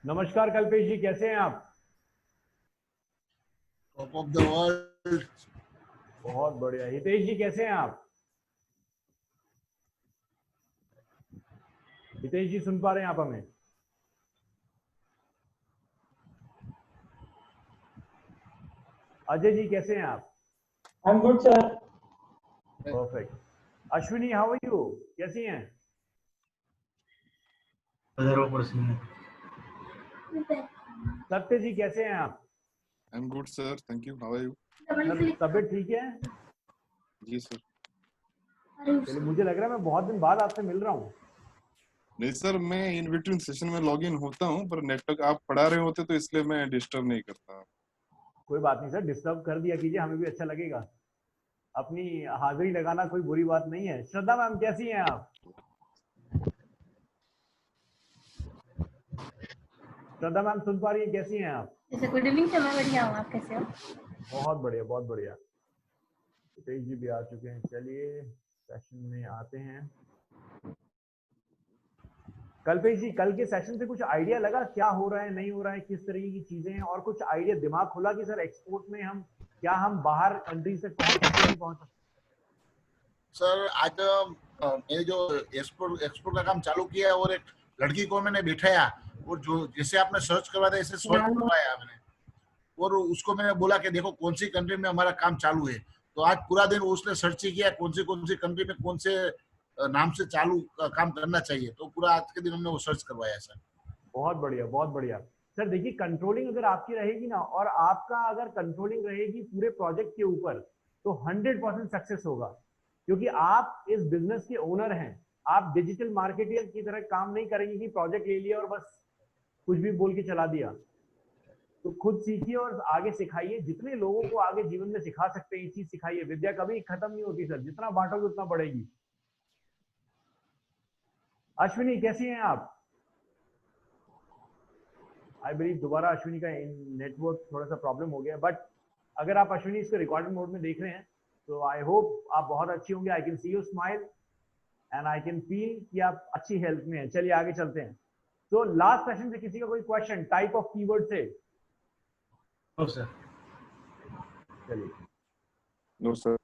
नमस्कार कल्पेश जी, कैसे हैं आप? Top of the world. बहुत बढ़िया। हितेश जी, कैसे हैं आप? हितेश जी, सुन पा रहे हैं आप हमें? अजय जी, कैसे हैं आप? I'm good, sir. Perfect. Ashwini, how are you? कैसी हैं? 0%. सत्य जी, कैसे हैं आप? I'm good, sir. Thank you. How are you? Sir, तबीयत ठीक है? जी सर। चलिए, मुझे लग रहा है मैं बहुत दिन बाद आपसे मिल रहा हूँ। नहीं सर, मैं इन बिटवीन सेशन में लॉग इन होता हूँ, पर नेटवर्क आप पढ़ा रहे होते तो इसलिए मैं डिस्टर्ब नहीं करता। कोई बात नहीं सर, डिस्टर्ब कर दिया कीजिए, हमें भी अच्छा लगेगा। अपनी हाजिरी लगाना कोई बुरी बात नहीं है। श्रद्धा मैम, कैसी हैं आप? श्रद्धा मैम, सुन पा रही है? कैसी हैं आप? जैसे गुड इवनिंग सर, मैं बढ़िया हूँ, आप कैसे हो? बहुत बढ़िया, बहुत बढ़िया। हितेश जी भी आ चुके हैं। चलिए सेशन में आते हैं। कल्पेश जी, कल के सेशन से कुछ आइडिया लगा क्या हो रहा है, नहीं हो रहा है, किस तरीके की चीजें हैं, और कुछ आइडिया दिमाग खुला कि सर एक्सपोर्ट में हम बाहर कंट्री से पहुंच सकते नहीं पहुंच सकते? सर आज मैंने जो एक्सपोर्ट एक्सपोर्ट का काम चालू किया है और एक लड़की को मैंने बिठाया और जो जैसे आपने सर्च करवाया था ऐसे सर्च करवाया मैंने और उसको मैंने बोला कि देखो कौन सी कंट्री में हमारा काम चालू है। तो आज पूरा दिन उसने सर्च ही किया कौन सी कंट्री में कौन से नाम से चालू काम करना चाहिए। तो पूरा आज के दिन हमने वो सर्च करवाया सर। बहुत बढ़िया, बहुत बढ़िया। सर देखिए, कंट्रोलिंग अगर आपकी रहेगी ना, और आपका अगर कंट्रोलिंग रहेगी पूरे प्रोजेक्ट के ऊपर, तो 100% सक्सेस होगा। क्योंकि आप इस बिजनेस के ओनर हैं। आप डिजिटल मार्केटर की तरह काम नहीं करेंगे कि प्रोजेक्ट ले लिया और बस कुछ भी बोल के चला दिया। तो खुद सीखिए और आगे सिखाइए। जितने लोगों को आगे जीवन में सिखा सकते हैं ये चीज सिखाइए। विद्या कभी खत्म नहीं होती सर, जितना बांटोगे उतना बढ़ेगी। अश्विनी, कैसी हैं आप? आई बिलीव दोबारा अश्विनी का नेटवर्क थोड़ा सा प्रॉब्लम हो गया, बट अगर आप अश्विनी इसको रिकॉर्डिंग मोड में देख रहे हैं तो आई होप आप बहुत अच्छी होंगे। I can see you smile and I can feel कि आप अच्छी हेल्थ में हैं। चलिए आगे चलते हैं। तो लास्ट सेशन से किसी का कोई क्वेश्चन टाइप ऑफ कीवर्ड से? No, sir. चलिए, नो सर।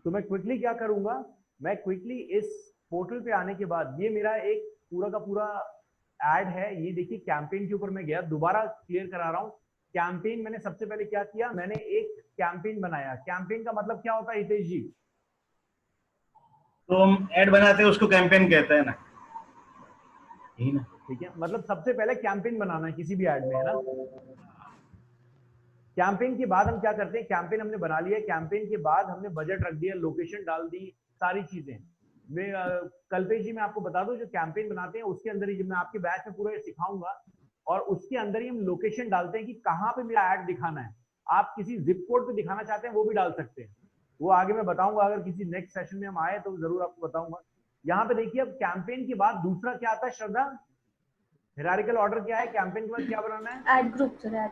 तो मैं क्विकली क्या करूंगा, मैं क्विकली इस पोर्टल पे आने के बाद, ये मेरा एक पूरा का पूरा एड है। ये देखिए, कैंपेन के ऊपर मैं गया, दोबारा क्लियर करा रहा हूँ। कैंपेन मैंने सबसे पहले क्या किया, मैंने एक कैंपेन बनाया। कैंपेन का मतलब क्या होता है हितेश जी? तो हम ऐड बनाते हैं उसको कैंपेन कहते हैं ना, यही ना। ठीक है, मतलब सबसे पहले कैंपेन बनाना है किसी भी ऐड में, है ना? कैंपेन के बाद हम क्या करते हैं, कैंपेन हमने बना लिया। कैंपेन के बाद हमने बजट रख दिया, लोकेशन डाल दी, सारी चीजें। मैं कल्पेश जी, मैं आपको बता दूं, जो कैंपेन बनाते हैं उसके अंदर ही, जब मैं आपके बैच में पूरा सिखाऊंगा, और उसके अंदर ही हम लोकेशन डालते हैं कि कहाँ पे मेरा ऐड दिखाना है। आप किसी जिप कोड पे दिखाना चाहते हैं वो भी डाल सकते हैं। वो आगे मैं बताऊंगा, अगर किसी नेक्स्ट सेशन में हम आए तो जरूर आपको बताऊंगा। यहाँ पे देखिए, अब कैंपेन के बाद दूसरा क्या आता है श्रद्धा? हिरारिकल ऑर्डर क्या है? कैंपेन के बाद क्या बनाना है? Add group sir, add.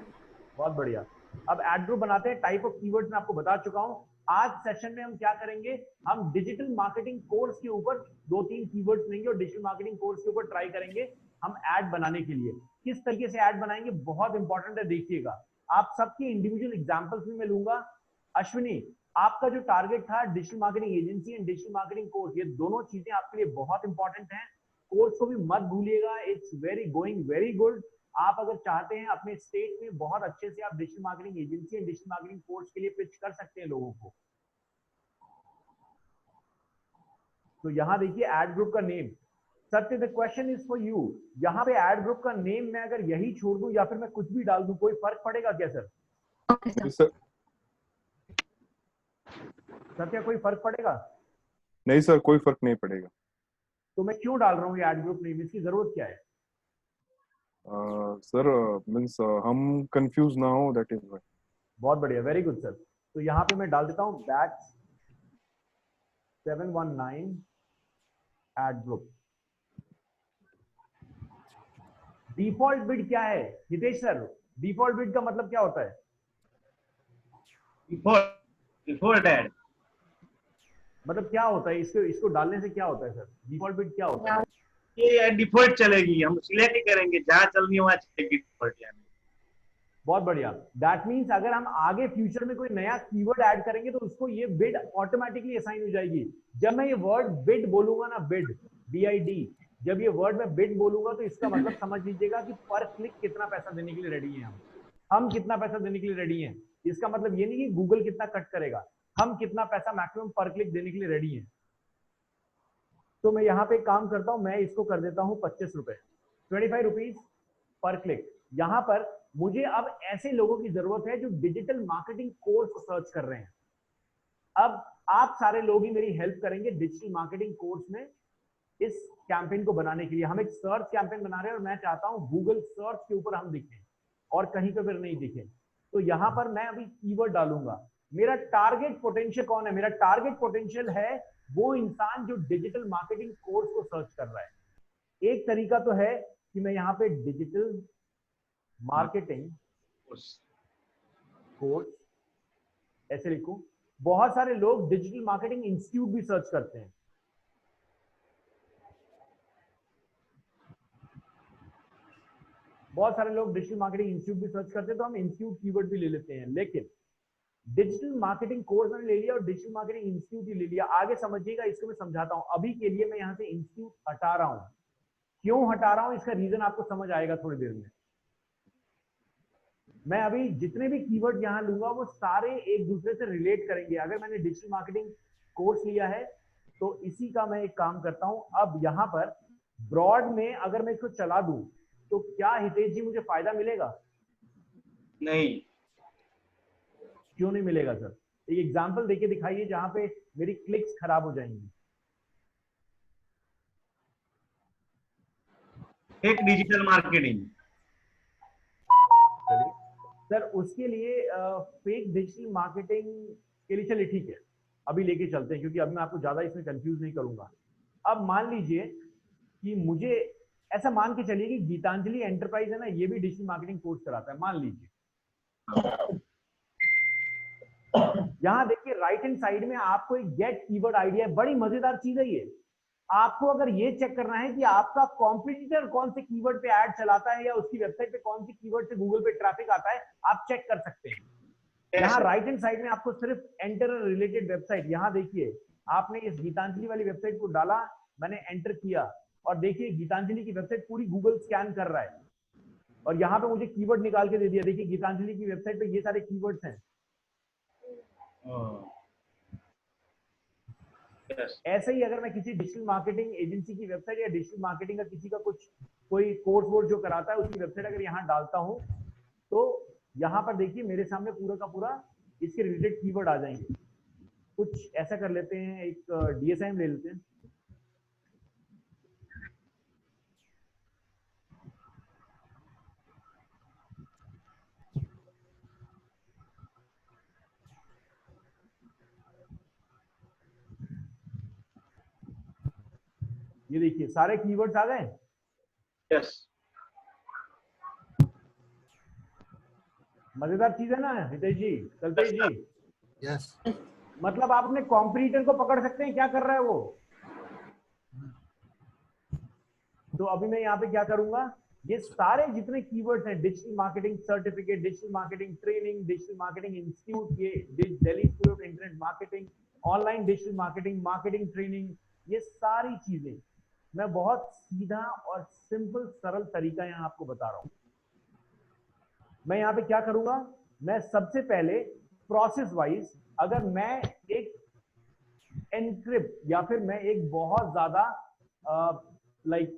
बहुत बढ़िया। अब एड ग्रुप बनाते हैं। टाइप ऑफ कीवर्ड्स मैं आपको बता चुका हूं। आज सेशन में हम क्या करेंगे, हम डिजिटल मार्केटिंग कोर्स के ऊपर 2-3 कीवर्ड्स लेंगे और डिजिटल मार्केटिंग कोर्स के ऊपर ट्राई करेंगे हम ऐड बनाने के लिए। किस तरीके से ऐड बनाएंगे, बहुत इंपॉर्टेंट है, देखिएगा। आप सबके इंडिविजुअल एग्जांपल्स भी मैं लूंगा। अश्विनी, आपका जो टारगेट था digital marketing agency and digital marketing course, ये दोनों चीजें आपके लिए बहुत इंपॉर्टेंट हैं। कोर्स को भी मत भूलिएगा, it's very going very good. आप अगर चाहते हैं अपने स्टेट में बहुत अच्छे से आप digital marketing agency and digital marketing course के लिए पिच कर सकते हैं लोगों को। तो यहां देखिए, एड ग्रुप का नेम। सत्य, the question is for you. यहाँ पे एड ग्रुप का नेम मैं अगर यही छोड़ दूं या फिर मैं कुछ भी डाल दूं, कोई फर्क पड़ेगा क्या सर? नहीं सर। सत्य, कोई फर्क पड़ेगा? नहीं सर, कोई फर्क नहीं पड़ेगा। तो मैं क्यों डाल रहा हूँ ये एड ग्रुप नेम, इसकी जरूरत क्या है? सर मीन्स हम कंफ्यूज ना हो, दैट इज व्हाई। बहुत बढ़िया, वेरी गुड सर। तो यहाँ पे मैं डाल देता हूँ batch 719 ad group. Default bid क्या है हितेश सर? डिफॉल्ट बिड का मतलब क्या होता है? Default add. मतलब क्या होता है इसको इसको डालने से क्या होता है सर? डिफॉल्ट बिड क्या होता है? ये डिफॉल्ट चलेगी, हम सिलेक्ट ही करेंगे, जहाँ चलनी है वहाँ चलेगी डिफॉल्ट यानी। बहुत बढ़िया। दैट मीन्स अगर हम आगे फ्यूचर में कोई नया कीवर्ड ऐड करेंगे तो उसको ये बिड ऑटोमेटिकली असाइन हो जाएगी। जब मैं ये वर्ड बिड बोलूंगा ना, बिड BID, जब ये वर्ड मैं बिड बोलूंगा तो इसका मतलब समझ लीजिएगा कि पर क्लिक कितना पैसा देने के लिए रेडी है हम कितना पैसा देने के लिए रेडी हैं। इसका मतलब ये नहीं कि गूगल कितना कट करेगा, हम कितना पैसा मैक्सिमम पर क्लिक देने के लिए रेडी हैं। तो मैं यहाँ पे एक काम करता हूँ, मैं इसको कर देता हूँ 25 रुपए, 25 रुपीज पर क्लिक। यहाँ पर मुझे अब ऐसे लोगों की जरूरत है जो डिजिटल मार्केटिंग कोर्स को सर्च कर रहे हैं। अब आप सारे लोग ही मेरी हेल्प करेंगे डिजिटल मार्केटिंग कोर्स में इस कैंपेन को बनाने के लिए। हम एक सर्च कैंपेन बना रहे हैं और मैं चाहता हूं गूगल सर्च के ऊपर हम दिखें और कहीं पे फिर नहीं दिखे। तो यहां पर मैं अभी कीवर्ड डालूंगा। मेरा टारगेट पोटेंशियल कौन है? मेरा टारगेट पोटेंशियल है वो इंसान जो डिजिटल मार्केटिंग कोर्स को सर्च कर रहा है। एक तरीका तो है कि मैं यहाँ पे डिजिटल मार्केटिंग कोर्स ऐसे लिखूं। बहुत सारे लोग डिजिटल मार्केटिंग इंस्टीट्यूट भी सर्च करते हैं। बहुत सारे लोग डिजिटल मार्केटिंग इंस्टीट्यूट भी सर्च करते हैं, तो हम इंस्टीट्यूट कीवर्ड भी ले लेते हैं। लेकिन डिजिटल मार्केटिंग कोर्स मैंने ले लिया और डिजिटल मार्केटिंग इंस्टीट्यूट ही ले लिया। आगे समझिएगा, इसको मैं समझाता हूं। अभी के लिए मैं यहां से इंस्टीट्यूट हटा रहा हूं। क्यों हटा रहा हूं इसका रीजन आपको समझ आएगा थोड़ी देर में। मैं अभी जितने भी कीवर्ड यहां लूंगा वो सारे एक दूसरे से रिलेट करेंगे। अगर मैंने डिजिटल मार्केटिंग कोर्स लिया है तो इसी का मैं एक काम करता हूं। अब यहां पर ब्रॉड में अगर मैं इसको चला दूं तो क्या हितेश जी मुझे फायदा मिलेगा? नहीं। क्यों नहीं मिलेगा सर? एक एग्जांपल देके दिखाइए जहां पे मेरी क्लिक्स खराब हो जाएंगी। एक डिजिटल मार्केटिंग। चलिए सर, उसके लिए फेक डिजिटल मार्केटिंग के लिए चलिए ठीक है, अभी लेके चलते हैं क्योंकि अभी मैं आपको ज्यादा इसमें कंफ्यूज नहीं करूंगा। अब मान लीजिए कि मुझे ऐसा मान के चलिए कि गीतांजलि एंटरप्राइज है ना, ये भी डिजिटल मार्केटिंग कोर्स कराता है, मान लीजिए। यहां देखिए राइट हैंड साइड में आपको एक गेट कीवर्ड आइडिया है। बड़ी मजेदार चीज है ये। आपको अगर ये चेक करना है कि आपका कॉम्पिटिटर कौन से कीवर्ड पे ऐड चलाता है या उसकी वेबसाइट पे कौन सी कीवर्ड से गूगल पे ट्रैफिक आता है, आप चेक कर सकते हैं। यहाँ राइट हैंड साइड में आपको सिर्फ एंटर रिलेटेड वेबसाइट, यहाँ देखिए आपने इस गीतांजलि वाली वेबसाइट को डाला, मैंने एंटर किया और देखिए गीतांजलि की वेबसाइट पूरी गूगल स्कैन कर रहा है और यहाँ पे मुझे कीवर्ड निकाल के दे दिया। देखिए गीतांजलि की वेबसाइट पे ये सारे कीवर्ड्स हैं। ऐसे ही अगर मैं किसी डिजिटल मार्केटिंग एजेंसी की वेबसाइट या डिजिटल मार्केटिंग का किसी का कुछ कोई कोर्स वोर्स जो कराता है उसकी वेबसाइट अगर यहाँ डालता हूँ तो यहाँ पर देखिए मेरे सामने पूरा का पूरा इसके रिलेटेड कीवर्ड आ जाएंगे। कुछ ऐसा कर लेते हैं, एक DSIM ले लेते हैं। ये देखिए सारे कीवर्ड्स आ गए। यस। मजेदार चीज है ना हितेश जी, कल्पेश जी? यस। मतलब आप अपने कॉम्पिटिटर को पकड़ सकते हैं क्या कर रहा है वो। तो अभी मैं यहाँ पे क्या करूंगा, ये सारे जितने कीवर्ड्स हैं, digital marketing certificate, digital marketing training, digital marketing institute, ये Delhi school of internet marketing, online digital marketing, marketing training, ये सारी चीजें मैं बहुत सीधा और सिंपल सरल तरीका यहाँ आपको बता रहा हूँ। मैं यहाँ पे क्या करूंगा, मैं सबसे पहले प्रोसेस वाइज, अगर मैं एक एनक्रिप्ट या फिर मैं एक बहुत ज्यादा लाइक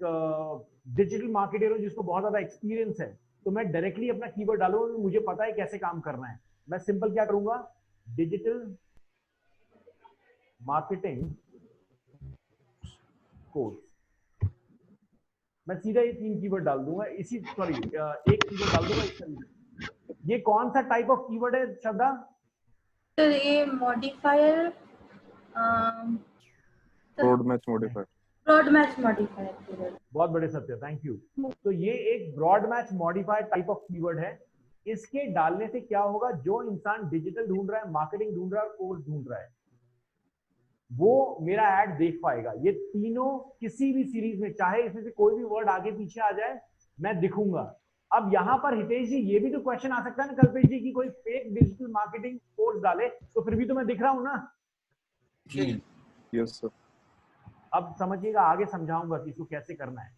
डिजिटल मार्केटर हूं जिसको बहुत ज्यादा एक्सपीरियंस है, तो मैं डायरेक्टली अपना कीवर्ड डालूंगा, मुझे पता है कैसे काम करना है। मैं सिंपल क्या करूंगा, डिजिटल मार्केटिंग कोर्स, मैं सीधा ये 3 कीवर्ड डाल दूंगा। एक कीवर्ड डाल दूंगा इस तरीके। ये कौन सा टाइप ऑफ कीवर्ड है श्रद्धा? तो ये modifier, broad match modifier. Broad match modifier keyword. बहुत बड़े सत्य, थैंक यू। तो ये एक broad match modifier type of keyword है। इसके डालने से क्या होगा, जो इंसान डिजिटल ढूंढ रहा है, मार्केटिंग ढूंढ रहा है और कोर्स ढूंढ रहा है, वो मेरा ऐड देख पाएगा। ये तीनों किसी भी सीरीज में, चाहे इसमें से कोई भी वर्ड आगे पीछे आ जाए, मैं दिखूंगा। अब यहाँ पर हितेश जी ये भी तो क्वेश्चन आ सकता है ना कल्पेश जी की, कोई फेक डिजिटल मार्केटिंग कोर्स डाले तो फिर भी तो मैं दिख रहा हूं ना। Yes sir. अब समझिएगा, आगे समझाऊंगा कि इसको कैसे करना है।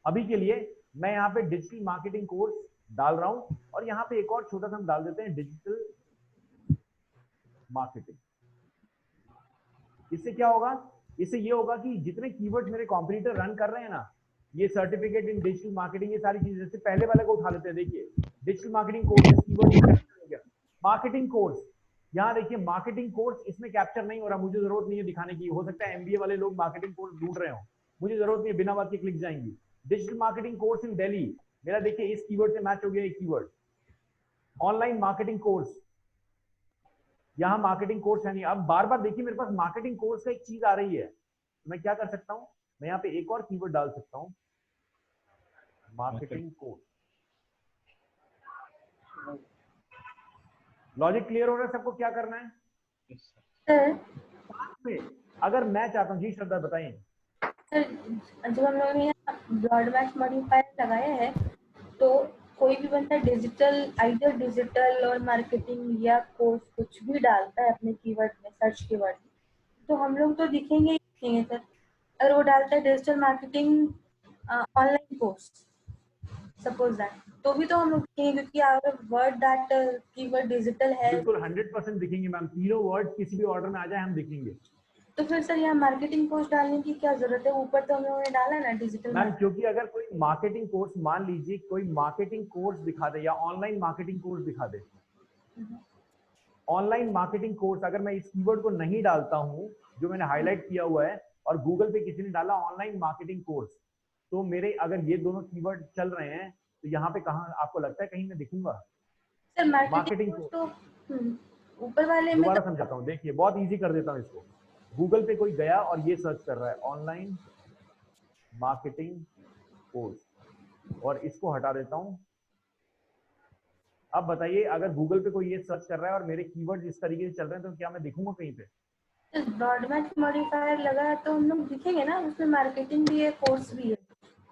अभी के लिए मैं यहाँ पे डिजिटल मार्केटिंग कोर्स डाल रहा हूं, और यहाँ पे एक और छोटा सा हम डाल देते हैं, डिजिटल मार्केटिंग। इससे क्या होगा, इससे ये होगा कि जितने कीवर्ड्स मेरे कॉम्पिटिटर रन कर रहे हैं ना, ये सर्टिफिकेट इन डिजिटल मार्केटिंग, ये सारी चीजें, जैसे पहले वाले को उठा लेते हैं। देखिए डिजिटल मार्केटिंग कोर्स कीवर्ड हो गया, मार्केटिंग कोर्स। यहाँ देखिए मार्केटिंग कोर्स इसमें कैप्चर नहीं हो रहा, मुझे जरूरत नहीं है दिखाने की। हो सकता है एमबीए वाले लोग मार्केटिंग कोर्स ढूंढ रहे हो, मुझे जरूरत नहीं है, बिना बात के क्लिक जाएंगी। Digital marketing course in Delhi, मेरा देखिए इस कीवर्ड से मैच हो गया एक कीवर्ड। ऑनलाइन मार्केटिंग कोर्स, यहाँ मार्केटिंग कोर्स है नहीं। अब बार बार देखिए मेरे पास मार्केटिंग कोर्स का एक चीज आ रही है, तो मैं क्या कर सकता हूँ, मैं यहाँ पे एक और कीवर्ड डाल सकता हूँ, मार्केटिंग कोर्स। लॉजिक क्लियर हो रहा है सबको, क्या करना है? सर अगर मैं चाहता हूँ, जी श्रद्धा बताइए। सर, जब हम लोगों ने ब्रॉड मैच मॉडिफायर लगाया है, तो कोई भी बंदा डिजिटल, आइदर डिजिटल और मार्केटिंग या कोर्स कुछ भी डालता है अपने कीवर्ड में, सर्च कीवर्ड में, तो हम लोग तो दिखेंगे ही दिखेंगे सर। अगर वो डालता है digital marketing online course, suppose that, तो भी तो हम लोग दिखेंगे, क्योंकि अगर वर्ड दैट कीवर्ड डिजिटल है, बिल्कुल 100% दिखेंगे मैम, तीनों वर्ड किसी भी ऑर्डर में आ जाए हम दिखेंगे। तो फिर सर यहाँ मार्केटिंग कोर्स डालने की क्या जरूरत है? ऊपर तो हम लोगों ने डाला ना डिजिटल मैम क्योंकि अगर कोई मार्केटिंग कोर्स, मान लीजिए कोई मार्केटिंग कोर्स दिखा दे या ऑनलाइन मार्केटिंग कोर्स दिखा दे, ऑनलाइन मार्केटिंग कोर्स अगर मैं इस कीवर्ड को नहीं डालता हूं जो मैंने हाईलाइट किया हुआ है, और गूगल पे किसी ने डाला ऑनलाइन मार्केटिंग कोर्स, तो मेरे अगर ये दोनों कीवर्ड चल रहे हैं, तो यहाँ पे कहाँ आपको लगता है कहीं मैं दिखूंगा? सर मार्केटिंग कोर्स कोर्स, तो ऊपर वाले में दोबारा तो समझाता हूँ, देखिए बहुत इजी कर देता हूँ इसको। गूगल पे कोई गया और ये सर्च कर रहा है ऑनलाइन मार्केटिंग कोर्स, और इसको हटा देता हूं। अब बताइए अगर गूगल पे कोई ये सर्च कर रहा है और मेरे कीवर्ड्स इस तरीके से चल रहे हैं, तो क्या मैं दिखूंगा कहीं पे? ब्रॉड मैच मॉडिफायर लगा है तो हम लोग दिखेंगे ना, उसमें मार्केटिंग भी है, कोर्स भी है,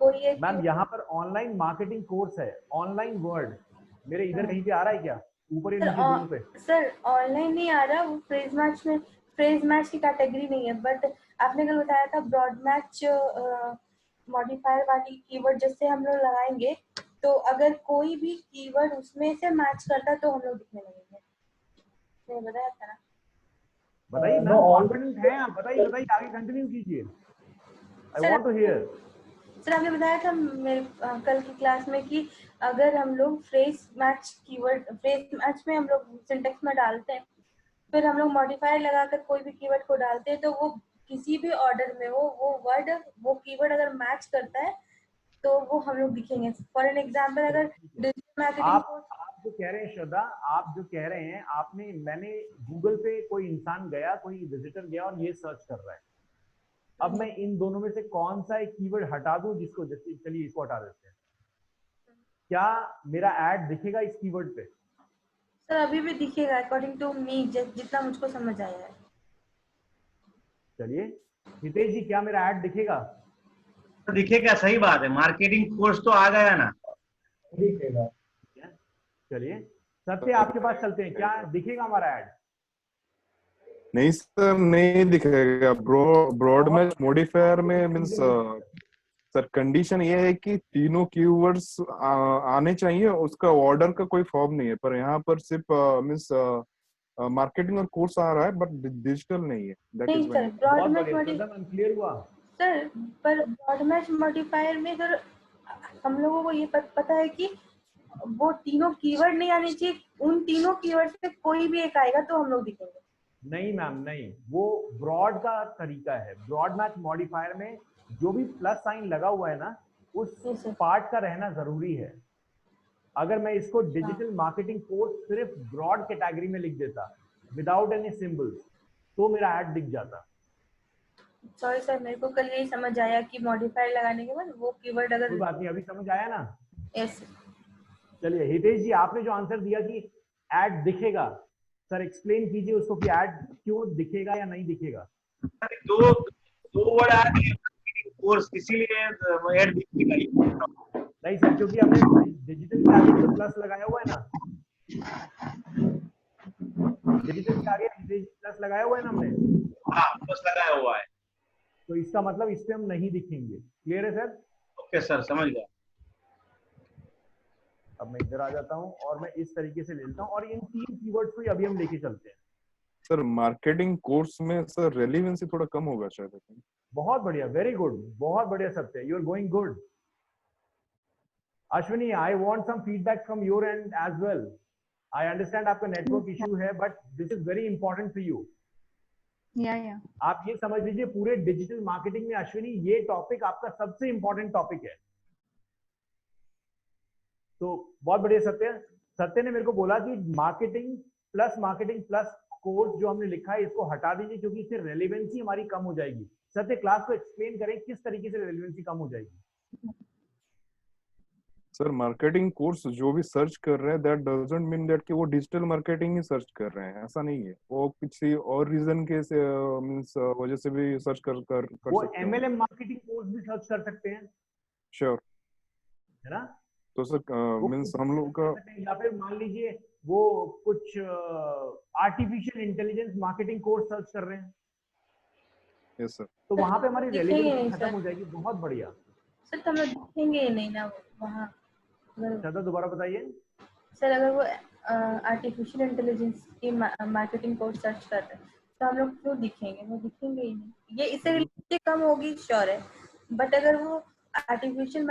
कोई एक। मैम यहाँ पर ऑनलाइन मार्केटिंग कोर्स है, ऑनलाइन वर्ड मेरे इधर कहीं पे आ रहा है क्या, ऊपर या नीचे दोनों पे? सर ऑनलाइन नहीं आ रहा, वो फ्रेज मैच में, फ्रेज मैच की कैटेगरी नहीं है, बट आपने कल बताया था ब्रॉड मैच मॉडिफायर वाली कीवर्ड जैसे हम लोग लगाएंगे, तो अगर कोई भी कीवर्ड उसमें से मैच करता है तो हम लोग दिखने लगेंगे, नहीं बताया था ना? बताइए मैम, कॉन्फिडेंट है आप, बताइए बताइए, आगे कंटिन्यू कीजिए, I want to hear. Sir आपने बताया था मेरे कल की क्लास में कि अगर हम लोग phrase match keyword, phrase match में हम लोग सिंटेक्स में डालते हैं, फिर हम लोग मॉडिफायर लगाकर कोई भी कीवर्ड को डालते हैं, तो वो किसी भी ऑर्डर में वो वर्ड, वो कीवर्ड अगर मैच करता है तो वो हम लोग दिखेंगे। फॉर एन एग्जांपल, अगर डिजिटल मार्केटिंग आप जो कह रहे हैं श्रद्धा, आप जो कह रहे हैं, आपने, मैंने गूगल पे कोई इंसान गया, कोई विजिटर गया और ये सर्च कर रहा है, अब मैं इन दोनों में से कौन सा एक कीवर्ड हटा दूं, जिसको, जैसे चलिए इसको हटा देते हैं, क्या मेरा ऐड दिखेगा इस कीवर्ड पे? सर अभी भी दिखेगा अकॉर्डिंग टू मी, जितना मुझको समझ आया है। चलिए हितेश जी, क्या मेरा ऐड दिखेगा? दिखेगा, सही बात है, मार्केटिंग कोर्स तो आ गया ना, दिखेगा। चलिए सत्य आपके पास चलते हैं, क्या दिखेगा हमारा ऐड? नहीं सर, नहीं दिखेगा। ब्रॉड मैच मॉडिफायर में मींस सर कंडीशन ये है कि तीनों कीवर्ड्स आने चाहिए, उसका ऑर्डर का कोई फॉर्म नहीं है, पर यहाँ पर सिर्फ मींस मार्केटिंग और कोर्स आ रहा है, बट डिजिटल नहीं है। दैट नहीं is sir, broad match clear हुआ सर, पर ब्रॉड मैच मॉडिफायर में सर हम लोगों को ये पता है कि वो तीनों कीवर्ड नहीं आने चाहिए, उन तीनों कीवर्ड से कोई भी एक आएगा तो हम लोग दिखेंगे। नहीं मैम नहीं, वो ब्रॉड का तरीका है। ब्रॉड मैच मॉडिफायर में जो भी प्लस साइन लगा हुआ है ना, उस पार्ट का रहना जरूरी है। अगर मैं इसको डिजिटल मार्केटिंग कोर्स सिर्फ ब्रॉड कैटेगरी में लिख देता विदाउट एनी सिंबल्स, तो मेरा ऐड दिख जाता। सॉरी सर, मेरे को कल यही समझ आया कि मॉडिफायर लगाने के बाद वो कीवर्ड अगर, कोई बात नहीं, अभी समझ आया ना? यस। चलिए हितेश जी, आपने जो आंसर दिया कि एड दिखेगा, सर एक्सप्लेन कीजिए उसको कि एड क्यों दिखेगा या नहीं दिखेगा। दो दो वर्ड आ गए कोर्स, इसीलिए ऐड दिखेगा। नहीं सर, क्योंकि हमने डिजिटल के आगे तो प्लस लगाया हुआ है ना, डिजिटल के आगे प्लस लगाया हुआ है ना हमने, हाँ बस लगाया हुआ है। तो इसका मतलब इस पे हम नहीं दिखेंगे। क्लियर है सर? ओके सर, समझ गया। अब मैं इधर आ जाता हूँ और मैं इस तरीके से ले लेता हूँ, और इन 3 कीवर्ड्स को ही अभी हम लेके चलते हैं। सर मार्केटिंग कोर्स में सर रेलेवेंसी थोड़ा कम होगा शायद। बहुत बढ़िया, वेरी गुड, बहुत बढ़िया Satya, you are going good. Ashwini, I want some feedback from your end as well. I understand आपका नेटवर्क इशू है, but this is very important for you. या आप ये समझ लीजिए पूरे डिजिटल मार्केटिंग में अश्विनी ये टॉपिक आपका सबसे इंपॉर्टेंट टॉपिक है। तो बहुत बढ़िया सत्य। सत्य ने मेरे को बोला कि मार्केटिंग प्लस कोर्स जो हमने लिखा है इसको हटा दीजिए, क्योंकि इससे रेलेवेंसी हमारी कम हो जाएगी। सत्य, क्लास को एक्सप्लेन करें किस तरीके से रेलेवेंसी कम हो जाएगी। सर मार्केटिंग कोर्स जो भी सर्च कर रहे हैं दैट डजंट मीन दैट कि वो डिजिटल मार्केटिंग ही सर्च कर रहे हैं, ऐसा नहीं है। वो किसी और रीजन के से मींस वजह से भी सर्च कर वो सकते हैं। एमएलएम मार्केटिंग कोर्स भी सर्च कर सकते हैं, श्योर। है ना? तो सर मींस हम लोग का, या फिर मान लीजिए वो कुछ artificial intelligence marketing course search कर रहे हैं, यस सर, तो वहां पे हमारी दिखेंगे रेलेवेंसी नहीं खत्म सर। हो जाएगी। बहुत बढ़िया। सर तो हमें दिखेंगे ही नहीं ना वहाँ। ज्यादा दोबारा बताइए। सर अगर वो आर्टिफिशियल इंटेलिजेंस की मार्केटिंग कोर्स सर्च कर रहे हैं तो हम लोग क्यों दिखेंगे? वो दिखेंगे ही नहीं। ये इससे रिलेटेड कम होगी श्योर है, बट अगर वो artificial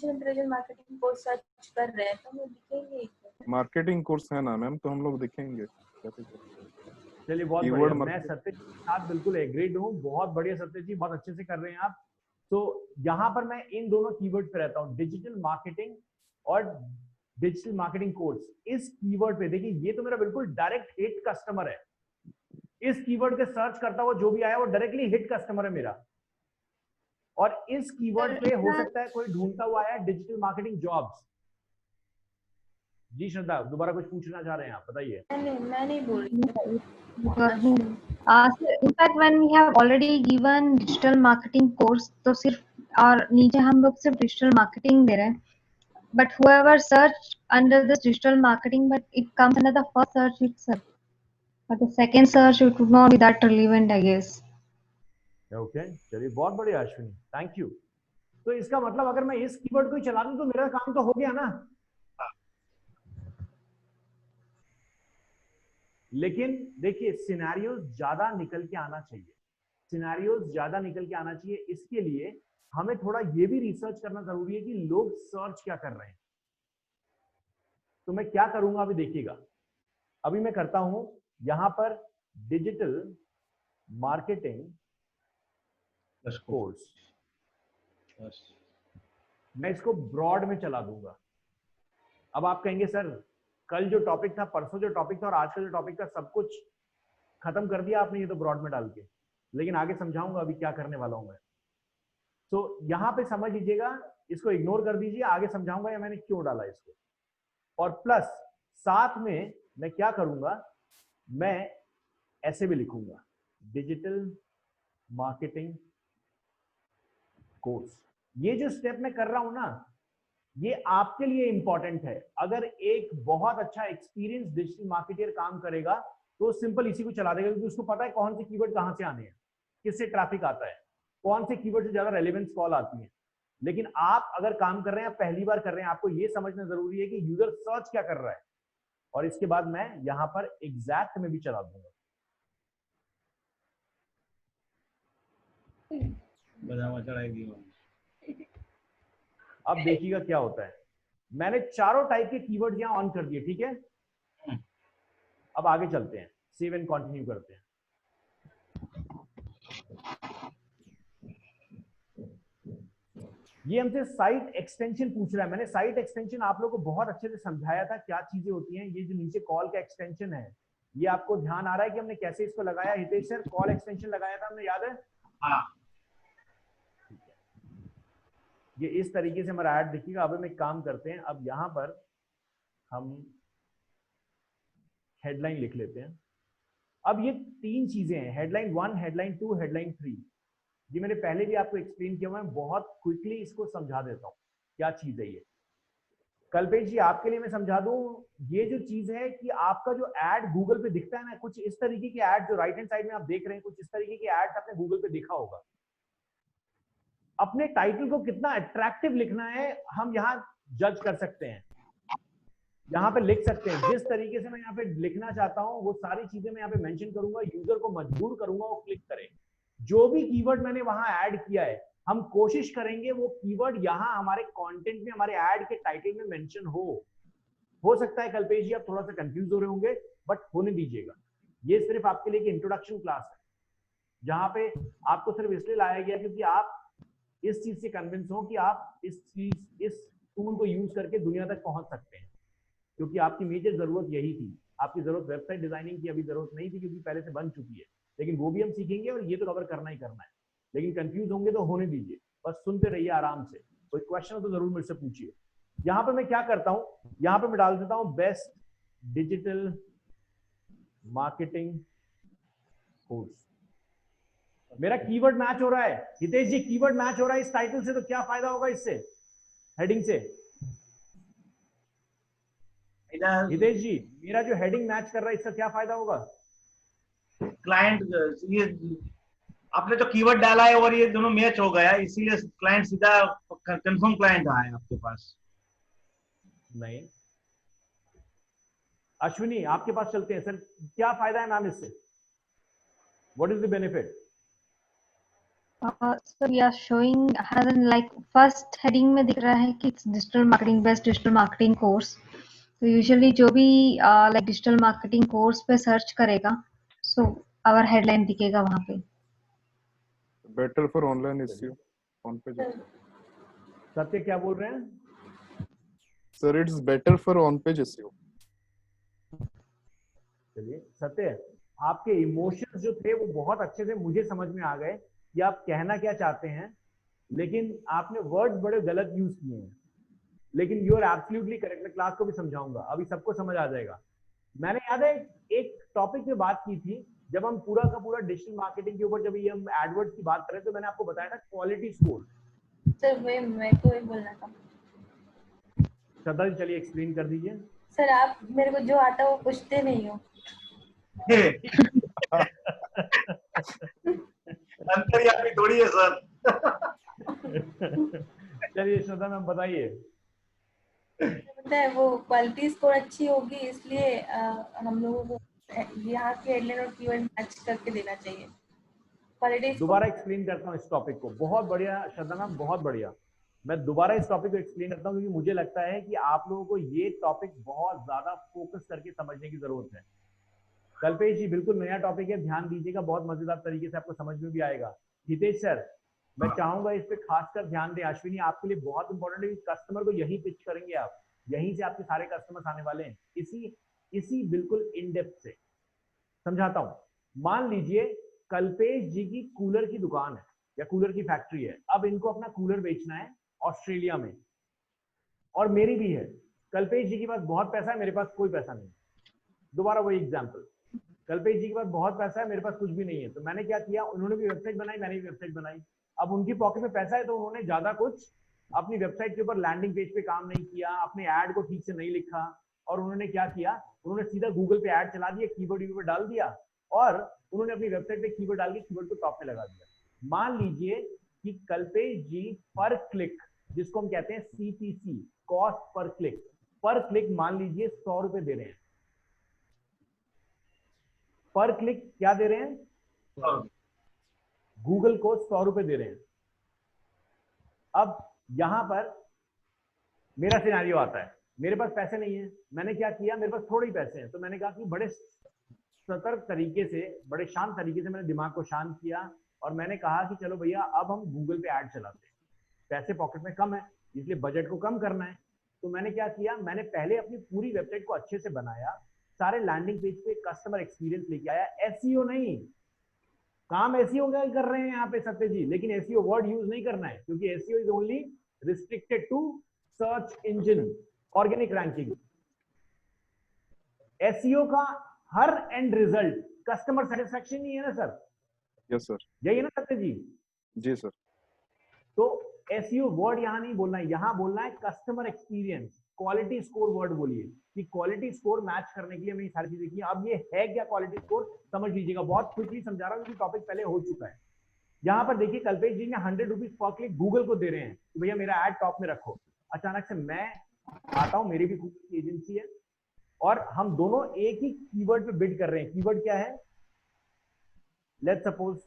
intelligence marketing course search कर रहे हैं तो हम लोग दिखेंगे ही। मार्केटिंग कोर्स है ना मैम, तो हम लोग दिखेंगे। चलिए बहुत कीवर्ड बढ़िया, मैं सत्य जी के साथ बिल्कुल एग्रीड हूँ। बहुत बढ़िया सत्य जी, बहुत अच्छे से कर रहे हैं आप। तो यहाँ पर मैं इन दोनों कीवर्ड पे रहता हूँ, डिजिटल मार्केटिंग और डिजिटल मार्केटिंग कोर्स। इस कीवर्ड पे देखिए, ये तो मेरा बिल्कुल डायरेक्ट हिट कस्टमर है। इस कीवर्ड के सर्च करता हुआ जो भी आया वो डायरेक्टली हिट कस्टमर है मेरा। और इस कीवर्ड पे हो सकता है कोई ढूंढता हुआ आया डिजिटल मार्केटिंग जॉब्स। जी श्रद्धा, दोबारा कुछ पूछना चाह रहे हैं आप, बताइए। मैं नहीं बोल रही। in fact when we have already given digital marketing course तो सिर्फ और नीचे हम लोग सिर्फ डिजिटल मार्केटिंग दे रहे हैं, but whoever search under this digital marketing but it comes under the first search itself, but the second search it would not be that relevant I guess. Okay, चलिए बहुत बढ़िया अश्विनी, थैंक यू। तो इसका मतलब अगर मैं इस कीवर्ड को ही चला दूं तो मेरा काम तो हो गया ना। लेकिन देखिए सिनेरियोज ज्यादा निकल के आना चाहिए, सिनेरियोज ज्यादा निकल के आना चाहिए। इसके लिए हमें थोड़ा ये भी रिसर्च करना जरूरी है कि लोग सर्च क्या कर रहे हैं। तो मैं क्या करूंगा अभी देखिएगा। अभी मैं करता हूं यहां पर डिजिटल मार्केटिंग कोर्स, मैं इसको ब्रॉड में चला दूंगा। अब आप कहेंगे सर कल जो टॉपिक था, परसों जो टॉपिक था और आज का जो टॉपिक था, सब कुछ खत्म कर दिया आपने ये तो ब्रॉड में डाल के। लेकिन आगे समझाऊंगा अभी क्या करने वाला हूं मैं। तो यहां पे समझ लीजिएगा, इसको इग्नोर कर दीजिए, आगे समझाऊंगा या मैंने क्यों डाला इसको। और प्लस साथ में मैं क्या करूंगा, मैं ऐसे भी लिखूंगा डिजिटल मार्केटिंग कोर्स। ये जो स्टेप मैं कर रहा हूं ना, ये आपके लिए इंपॉर्टेंट है। अगर एक बहुत अच्छा एक्सपीरियंस डिजिटल मार्केटर काम करेगा तो सिंपल इसी को चला देगा, क्योंकि उसको पता है कौन से कीवर्ड कहां से आने हैं, किससे ट्रैफिक आता है, कौन से कीवर्ड से ज्यादा रेलेवेंस कॉल आती है। लेकिन आप अगर काम कर रहे हैं, पहली बार कर रहे हैं, आपको ये समझना जरूरी है कि यूजर सर्च क्या कर रहा है। और इसके बाद मैं यहां पर एग्जैक्ट में भी चला दूंगा। अब देखिएगा क्या होता है। मैंने चारों टाइप के कीवर्ड यहां ऑन कर दिए, ठीक है। अब आगे चलते हैं, सेव एंड कंटिन्यू करते हैं। ये हमसे साइट एक्सटेंशन पूछ रहा है। मैंने साइट एक्सटेंशन आप लोगों को बहुत अच्छे से समझाया था, क्या चीजें होती हैं। ये जो नीचे कॉल का एक्सटेंशन है, ये आपको ध्यान आ रहा है कि हमने कैसे इसको लगाया? हितेश सर, कॉल एक्सटेंशन लगाया था हमने, याद है? हाँ। ये इस तरीके से हमारा ऐड दिखेगा। अब हम एक काम करते हैं, अब यहाँ पर हम हेडलाइन लिख लेते हैं। अब ये 3 चीजें हैं, हेडलाइन 1, हेडलाइन 2, हेडलाइन 3। ये मैंने पहले भी आपको एक्सप्लेन किया, मैं बहुत क्विकली इसको समझा देता हूँ क्या चीज है ये। कल्पेश जी आपके लिए मैं समझा दूं, ये जो चीज है कि आपका जो एड गूगल पे दिखता है ना, कुछ इस तरीके के एड जो राइट हैंड साइड में आप देख रहे हैं, कुछ इस तरीके के एड्स आपने गूगल पे देखा होगा। अपने टाइटल को कितना अट्रैक्टिव लिखना है हम यहाँ जज कर सकते हैं, यहाँ पे लिख सकते हैं। जिस तरीके से मैं यहाँ पे लिखना चाहता हूँ वो सारी चीजें मैं यहाँ पे मेंशन करूंगा, यूजर को मजबूर करूंगा वो क्लिक करे। जो भी कीवर्ड मैंने वहां ऐड किया है, हम कोशिश करेंगे वो कीवर्ड यहाँ हमारे कंटेंट में, हमारे ऐड के टाइटल में मेंशन हो सकता है कल्पेश जी आप थोड़ा सा कंफ्यूज हो रहे होंगे, बट होने दीजिएगा। ये सिर्फ आपके लिए एक इंट्रोडक्शन क्लास है, जहां पे आपको सिर्फ इसलिए लाया गया क्योंकि आप इस चीज से कन्विंस हो कि आप इस टूल को यूज करके दुनिया तक पहुंच सकते हैं, क्योंकि आपकी मेजर जरूरत यही थी। आपकी जरूरत वेबसाइट डिजाइनिंग की अभी जरूरत नहीं थी, क्योंकि पहले से बन चुकी है, लेकिन वो भी हम सीखेंगे और ये तो कवर करना ही करना है। लेकिन कंफ्यूज होंगे तो होने दीजिए, बस सुनते रहिए आराम से। कोई क्वेश्चन हो तो जरूर मेरे से पूछिए। यहाँ पे मैं क्या करता हूँ, यहाँ पे मैं डाल देता हूँ बेस्ट डिजिटल मार्केटिंग कोर्स। मेरा कीवर्ड मैच हो रहा है हितेश जी, कीवर्ड मैच हो रहा है इस टाइटल से, तो क्या फायदा होगा इससे, हेडिंग से? हितेश जी मेरा जो हेडिंग मैच कर रहा है इसका क्या फायदा होगा? क्लाइंट, ये आपने जो कीवर्ड डाला है और ये दोनों मैच हो गया, इसीलिए क्लाइंट सीधा कंफर्म क्लाइंट आया आपके पास। नहीं, अश्विनी आपके पास चलते हैं। सर क्या फायदा है मैम इससे, what is the benefit? So we are showing has like first heading में दिख रहा है कि it's digital marketing, best digital marketing course. तो यूजुअली जो भी लाइक डिजिटल मार्केटिंग कोर्स पे सर्च करेगा, सो आवर हेडलाइन दिखेगा वहां पे। Better for online SEO on page. सत्य क्या बोल रहे हैं? Sir it's better for on page SEO. चलिए सत्य, आपके इमोशंस जो थे वो बहुत अच्छे से मुझे समझ में आ गए कि आप कहना क्या चाहते हैं, लेकिन आपने वर्ड्स बड़े गलत यूज किए हैं। लेकिन यू आर एब्सोल्युटली करेक्ट, मैं क्लास को भी समझाऊंगा, अभी सबको समझ आ जाएगा। मैंने याद है एक टॉपिक पे बात की थी, जब हम पूरा का पूरा डिजिटल मार्केटिंग के ऊपर जब ये हम एडवर्ड्स की बात करें, तो मैंने आपको बताया था क्वालिटी स्कोर। सर मैं को ही बोलना था। श्रद्धा जी चलिए एक्सप्लेन कर दीजिए। सर आप मेरे को जो आता है वो पूछते नहीं हो। अंतर्यामी थोड़ी है सर। चलिए श्रद्धा मैम बताइए। पता है वो क्वालिटी स्कोर अच्छी होगी, इसलिए हम लोगों को यहाँ के हेडलाइन और कीवर्ड मैच करके देना चाहिए। क्वालिटी दोबारा एक्सप्लेन करता हूँ इस टॉपिक को। बहुत बढ़िया श्रद्धा मैम, बहुत बढ़िया। मैं दोबारा इस टॉपिक को एक्सप्लेन करता हूँ, क्योंकि मुझे लगता है कि आप लोगों को ये टॉपिक बहुत ज्यादा फोकस करके समझने की जरूरत है। कल्पेश जी बिल्कुल नया टॉपिक है, ध्यान दीजिएगा, बहुत मजेदार तरीके से आपको समझ में भी आएगा। हितेश सर मैं चाहूंगा इस पे खासकर ध्यान दें। अश्विनी आपके लिए बहुत इंपॉर्टेंट है, कस्टमर को यही पिच करेंगे आप, यहीं से आपके सारे कस्टमर्स आने वाले हैं, इसी बिल्कुल इन डेप्थ से समझाता हूं। मान लीजिए कल्पेश जी की कूलर की दुकान है या कूलर की फैक्ट्री है। अब इनको अपना कूलर बेचना है ऑस्ट्रेलिया में, और मेरी भी है। कल्पेश जी के पास बहुत पैसा है, मेरे पास कोई पैसा नहीं। दोबारा वही एग्जाम्पल, कल्पेश जी के पास बहुत पैसा है, मेरे पास कुछ भी नहीं है। तो मैंने क्या किया, उन्होंने भी वेबसाइट बनाई, मैंने भी वेबसाइट बनाई। अब उनकी पॉकेट में पैसा है, तो उन्होंने ज्यादा कुछ अपनी वेबसाइट के ऊपर लैंडिंग पेज पे काम नहीं किया, अपने ऐड को ठीक से नहीं लिखा, और उन्होंने क्या किया, उन्होंने सीधा गूगल पे ऐड चला दिया, कीवर्ड डाल दिया, और उन्होंने अपनी वेबसाइट पे कीवर्ड डाल के कीवर्ड को टॉप में लगा दिया। मान लीजिए कि कल्पेश जी पर क्लिक, जिसको हम कहते हैं CPC, कॉस्ट पर क्लिक मान लीजिए 100 रुपए दे रहे हैं। पर क्लिक क्या दे रहे हैं, गूगल को 100 रुपए दे रहे हैं। अब यहां पर मेरा सिनेरियो आता है, मेरे पास पैसे नहीं है। मैंने क्या किया, मेरे पास थोड़े ही पैसे हैं, तो मैंने कहा कि बड़े सतर्क तरीके से, बड़े शांत तरीके से मैंने दिमाग को शांत किया, और मैंने कहा कि चलो भैया अब हम गूगल पे ऐड चलाते हैं। पैसे पॉकेट में कम है, इसलिए बजट को कम करना है। तो मैंने क्या किया, मैंने पहले अपनी पूरी वेबसाइट को अच्छे से बनाया, सारे लैंडिंग पेज पे कस्टमर एक्सपीरियंस लेके आया। एसईओ नहीं, काम एसईओ कर रहे हैं यहाँ पे सत्य जी, लेकिन एसईओ वर्ड यूज नहीं करना है, क्योंकि SEO is only restricted to search engine organic ranking. SEO का हर एंड रिजल्ट कस्टमर सेटिस्फेक्शन ही है ना सर? Yes sir. यही है ना सत्य जी? जी सर। तो एसईओ वर्ड यहां नहीं बोलना है, यहां बोलना है customer experience. Quality score word बोलिए कि क्वालिटी स्कोर मैच करने के लिए मैंने सारी चीजें की। अब ये है क्या क्वालिटी स्कोर, समझ लीजिएगा। बहुत क्विकली समझा रहा हूं क्योंकि टॉपिक पहले हो चुका है। यहां पर देखिए कल्पेश जी ने 100 रुपीज पर क्लिक गूगल को दे रहे हैं कि भैया मेरा एड टॉप में रखो। अचानक से मैं आता हूं, मेरी भी गूगल की एजेंसी है और हम दोनों एक ही कीवर्ड पे बिड कर रहे हैं। कीवर्ड क्या है? लेट्स सपोज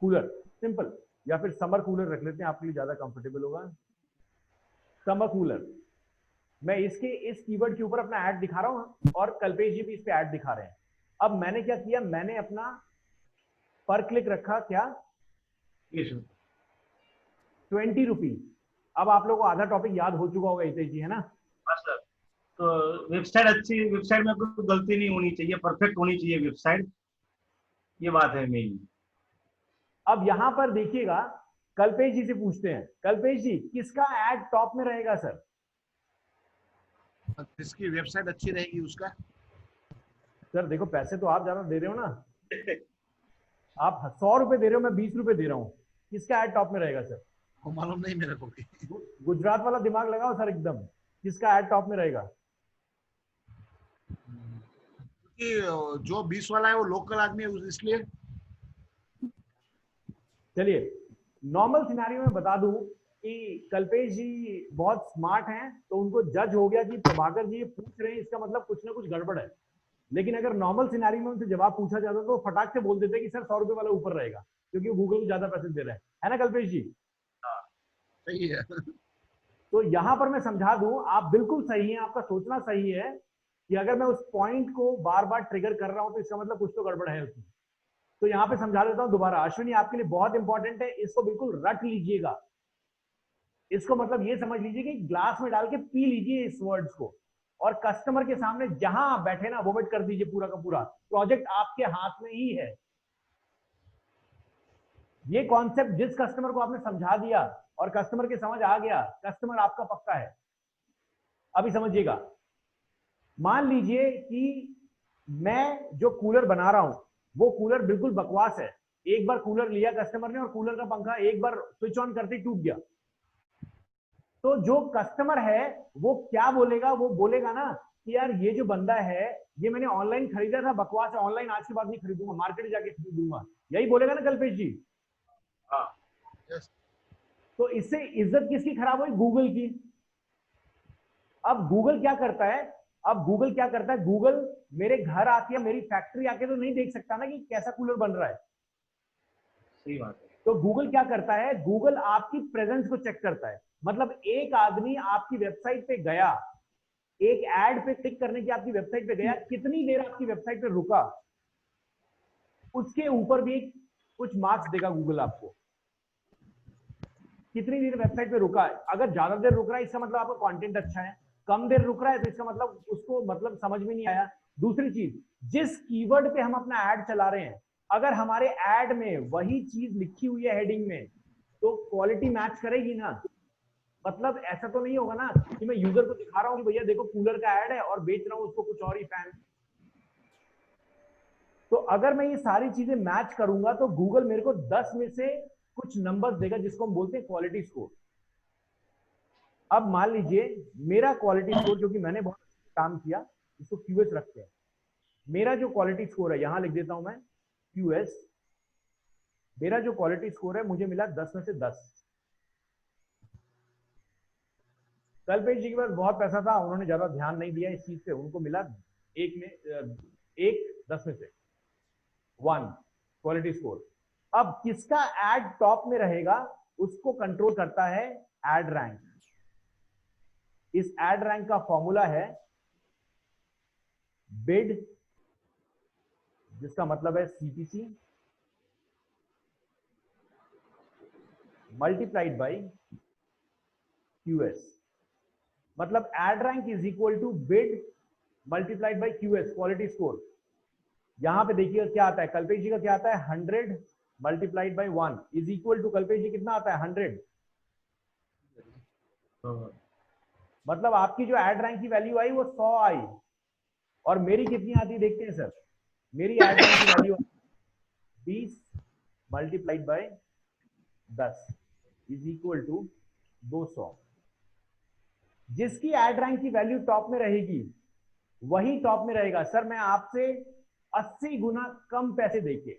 कूलर, सिंपल, या फिर समर कूलर रख लेते हैं, आपके लिए ज्यादा कंफर्टेबल होगा। Summer cooler. मैं इसके इस कीवर्ड के ऊपर अपना ऐड दिखा रहा हूं और कल्पेश जी भी इस पे ऐड दिखा रहे हैं। अब मैंने क्या किया, मैंने अपना पर क्लिक रखा क्या, 20 रुपीज। अब आप लोगों को आधा टॉपिक याद हो चुका होगा हितेश जी, है ना? हाँ सर। तो वेबसाइट अच्छी, वेबसाइट में कोई गलती नहीं होनी चाहिए, परफेक्ट होनी चाहिए वेबसाइट, ये बात है मेन। अब यहां पर देखिएगा, कल्पेश जी से पूछते हैं, कल्पेश जी किसका ऐड टॉप में रहेगा सर? जिसकी वेबसाइट अच्छी रहेगी उसका। सर देखो पैसे तो आप ज्यादा दे रहे हो ना, आप 100 रुपए दे रहे हो, मैं 20 रुपए दे रहा हूँ। किसका ऐड टॉप में रहेगा सर? वो मालूम नहीं मेरे को भी। गुजरात वाला दिमाग लगाओ सर एकदम, किसका ऐड टॉप में रहेगा? क्योंकि जो 20 वाला है वो लोकल आदमी है, इसलिए। चलिए नॉर्मल सिनेरियो में बता दूं कि कल्पेश जी बहुत स्मार्ट हैं, तो उनको जज हो गया कि प्रभाकर जी ये पूछ रहे हैं, इसका मतलब कुछ ना कुछ गड़बड़ है। लेकिन अगर नॉर्मल सिनेरियो में उनसे जवाब पूछा जाता तो फटाक से बोल देते कि सर 100 रुपए वाला ऊपर रहेगा, क्योंकि वो गूगल को ज्यादा पैसे दे रहे हैं, है ना कल्पेश जी? सही है। तो यहां पर मैं समझा दूं, आप बिल्कुल सही हैं, आपका सोचना सही है कि अगर मैं उस पॉइंट को बार बार ट्रिगर कर रहा हूं तो इसका मतलब कुछ तो गड़बड़ है उसमें। तो यहां पे समझा देता हूं दोबारा। अश्विनी आपके लिए बहुत इंपॉर्टेंट है, इसको बिल्कुल रट लीजिएगा। इसको मतलब ये समझ लीजिए कि ग्लास में डाल के पी लीजिए इस वर्ड्स को, और कस्टमर के सामने जहां आप बैठे ना वोमिट कर दीजिए पूरा का पूरा। प्रोजेक्ट आपके हाथ में ही है। ये कॉन्सेप्ट जिस कस्टमर को आपने समझा दिया और कस्टमर के समझ आ गया, कस्टमर आपका पक्का है। अभी समझिएगा, मान लीजिए कि मैं जो कूलर बना रहा हूं वो कूलर बिल्कुल बकवास है। एक बार कूलर लिया कस्टमर ने और कूलर का पंखा एक बार स्विच ऑन करते ही टूट गया। तो जो कस्टमर है वो क्या बोलेगा? वो बोलेगा ना कि यार ये जो बंदा है ये मैंने ऑनलाइन खरीदा था, बकवास है, ऑनलाइन आज के बाद नहीं खरीदूंगा, मार्केट जाके खरीदूंगा। यही बोलेगा ना कल्पेश जी? हाँ। तो इससे इज्जत किसकी खराब हुई? गूगल की। अब गूगल क्या करता है? गूगल मेरे घर आके या मेरी फैक्ट्री आके तो नहीं देख सकता ना कि कैसा कूलर बन रहा है। सही बात है। तो गूगल क्या करता है? गूगल आपकी प्रेजेंस को चेक करता है। मतलब एक आदमी आपकी वेबसाइट पे गया, एक ऐड पे क्लिक करने की आपकी वेबसाइट पे गया, कितनी देर आपकी वेबसाइट पे रुका, उसके ऊपर भी कुछ मार्क्स देगा गूगल आपको। कितनी देर वेबसाइट पे रुका है। अगर ज्यादा देर रुक रहा है इसका मतलब आपका कंटेंट अच्छा है, कम देर रुक रहा है तो इसका मतलब उसको मतलब समझ में नहीं आया। दूसरी चीज, जिस कीवर्ड पे हम अपना ऐड चला रहे हैं, अगर हमारे ऐड में वही चीज लिखी हुई है हेडिंग में, तो क्वालिटी मैच करेगी ना। मतलब ऐसा तो नहीं होगा ना कि मैं यूजर को दिखा रहा हूं कि भैया देखो कूलर का ऐड है और बेच रहा हूं उसको कुछ और ही फैन। तो अगर मैं ये सारी चीजें मैच करूंगा तो गूगल मेरे को 10 में से कुछ नंबर्स देगा, जिसको हम बोलते हैं क्वालिटी स्कोर। अब मान लीजिए मेरा क्वालिटी स्कोर, क्योंकि मैंने बहुत काम किया, इसको क्यूएस रखते हैं। मेरा जो क्वालिटी स्कोर है, यहां लिख देता हूं मैं क्यूएस। मेरा जो क्वालिटी स्कोर है मुझे मिला 10 में से 10। कल्पेश जी के पास बहुत पैसा था, उन्होंने ज्यादा ध्यान नहीं दिया इस चीज पे, उनको मिला 10 में से 1 क्वालिटी स्कोर। अब किसका ऐड टॉप में रहेगा उसको कंट्रोल करता है ऐड रैंक। इस ऐड रैंक का फॉर्मूला है बिड, जिसका मतलब है सीपीसी मल्टीप्लाइड बाय क्यूएस। मतलब ad rank is equal to bid multiplied by QS, quality score. यहां पे देखिएगा क्या आता है, कल्पेश जी का क्या आता है, 100 multiplied by 1 is equal to, Kalpesh ji कितना आता है, 100। मतलब आपकी जो एड रैंक की वैल्यू आई वो 100 आई, और मेरी कितनी आती देखते हैं सर। मेरी एड रैंक की value 20 multiplied by 10 is equal to 200। जिसकी एड रैंक की वैल्यू टॉप में रहेगी वही टॉप में रहेगा। सर मैं आपसे 80 गुना कम पैसे देके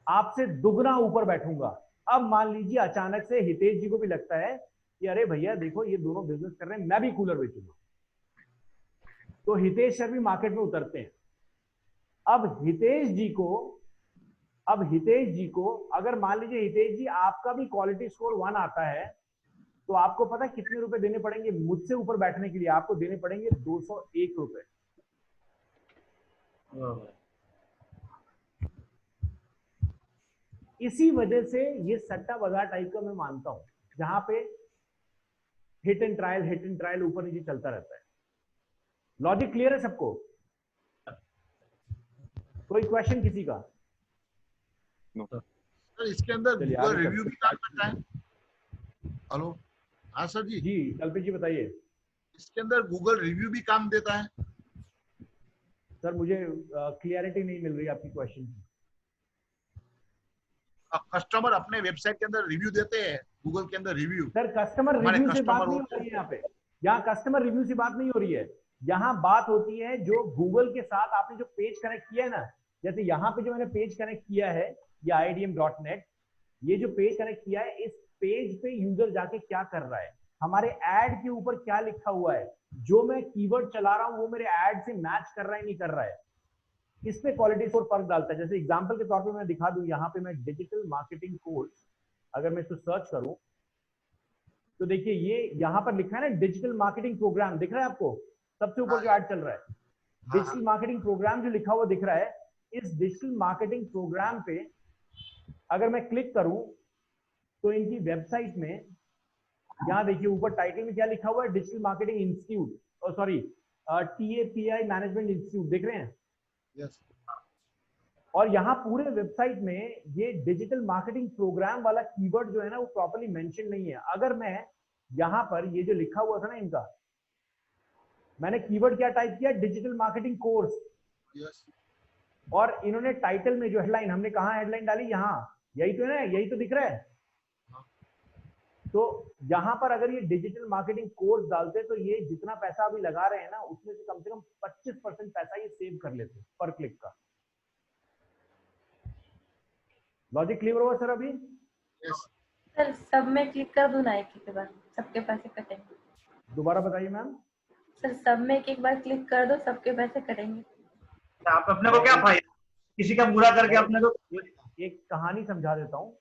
आपसे दुगना ऊपर बैठूंगा। अब मान लीजिए अचानक से हितेश जी को भी लगता है कि अरे भैया देखो ये दोनों बिजनेस कर रहे हैं, मैं भी कूलर बेचूंगा, तो हितेश सर भी मार्केट में उतरते हैं। अब हितेश जी को अगर मान लीजिए हितेश जी आपका भी क्वालिटी स्कोर 1 आता है, तो आपको पता है कितने रुपए देने पड़ेंगे मुझसे ऊपर बैठने के लिए? आपको देने पड़ेंगे 201 रुपए। इसी वजह से ये सट्टा बाजार टाइप का मैं मानता हूं, जहां पे हिट एंड ट्रायल ऊपर नीचे चलता रहता है। लॉजिक क्लियर है सबको? कोई क्वेश्चन किसी का? सर इसके अंदर चलिए गूगल आगे रिव्यू चलते भी काम करता है। हेलो, हाँ सर जी, जी कल्पित जी बताइए। इसके अंदर गूगल रिव्यू भी काम देता है। सर मुझे क्लियरिटी नहीं मिल रही आपकी क्वेश्चन की। कस्टमर अपने वेबसाइट के अंदर रिव्यू देते हैं, गूगल के अंदर रिव्यू। सर कस्टमर हमारे रिव्यू से बात कस्टमर नहीं होते हो रही है यहाँ पे। यहाँ कस्टमर रिव्यू से बात नहीं हो रही है। यहाँ बात होती है जो गूगल के साथ आपने जो पेज कनेक्ट किया है ना, जैसे यहाँ पे जो मैंने पेज कनेक्ट किया है ये IDM.net, ये जो पेज कनेक्ट किया है, इस पेज पे यूजर जाके क्या कर रहा है, हमारे एड के ऊपर क्या लिखा हुआ है, जो मैं कीवर्ड चला रहा हूं वो मेरे एड से मैच कर रहा है नहीं कर रहा है, इस पे क्वालिटी स्कोर फर्क डालता है। जैसे एग्जांपल के तौर पे मैं दिखा दूं, यहाँ पे मैं डिजिटल मार्केटिंग कोर्स अगर मैं इसको सर्च करूं तो देखिए ये यहाँ पर लिखा है ना डिजिटल मार्केटिंग प्रोग्राम, दिख रहा है आपको सबसे ऊपर जो ऐड चल रहा है, डिजिटल मार्केटिंग प्रोग्राम जो लिखा हुआ दिख रहा है। इस डिजिटल मार्केटिंग प्रोग्राम पे अगर मैं क्लिक करूं तो इनकी वेबसाइट में यहाँ देखिए ऊपर टाइटल में क्या लिखा हुआ है, digital marketing institute, sorry TAPI management institute, देख रहे हैं? यस। और यहाँ पूरे वेबसाइट में ये डिजिटल मार्केटिंग प्रोग्राम वाला कीवर्ड जो है ना वो प्रॉपर्ली मेंशन नहीं है। अगर मैं यहाँ पर ये जो लिखा हुआ था ना इनका, मैंने कीवर्ड क्या टाइप किया, डिजिटल मार्केटिंग कोर्स, यस। और इन्होंने टाइटल में जो हेडलाइन, हमने कहा हेडलाइन डाली, यहाँ यही तो है ना, यही तो दिख रहा है। तो यहाँ पर अगर ये डिजिटल मार्केटिंग कोर्स डालते तो ये जितना पैसा अभी लगा रहे हैं ना उसमें से कम 25% पैसा ये सेव कर लेते पर क्लिक का। लॉजिक क्लियर हुआ सर अभी? यस। सर सब में क्लिक कर दूं ना एक एक बार, सबके पैसे कटेंगे? दोबारा बताइए मैम। सर सब में एक एक बार क्लिक कर दो, सबके पैसे कटेंगे? आप अपने को क्या फायदा, किसी का बुरा करके अपने को। एक कहानी समझा देता हूं,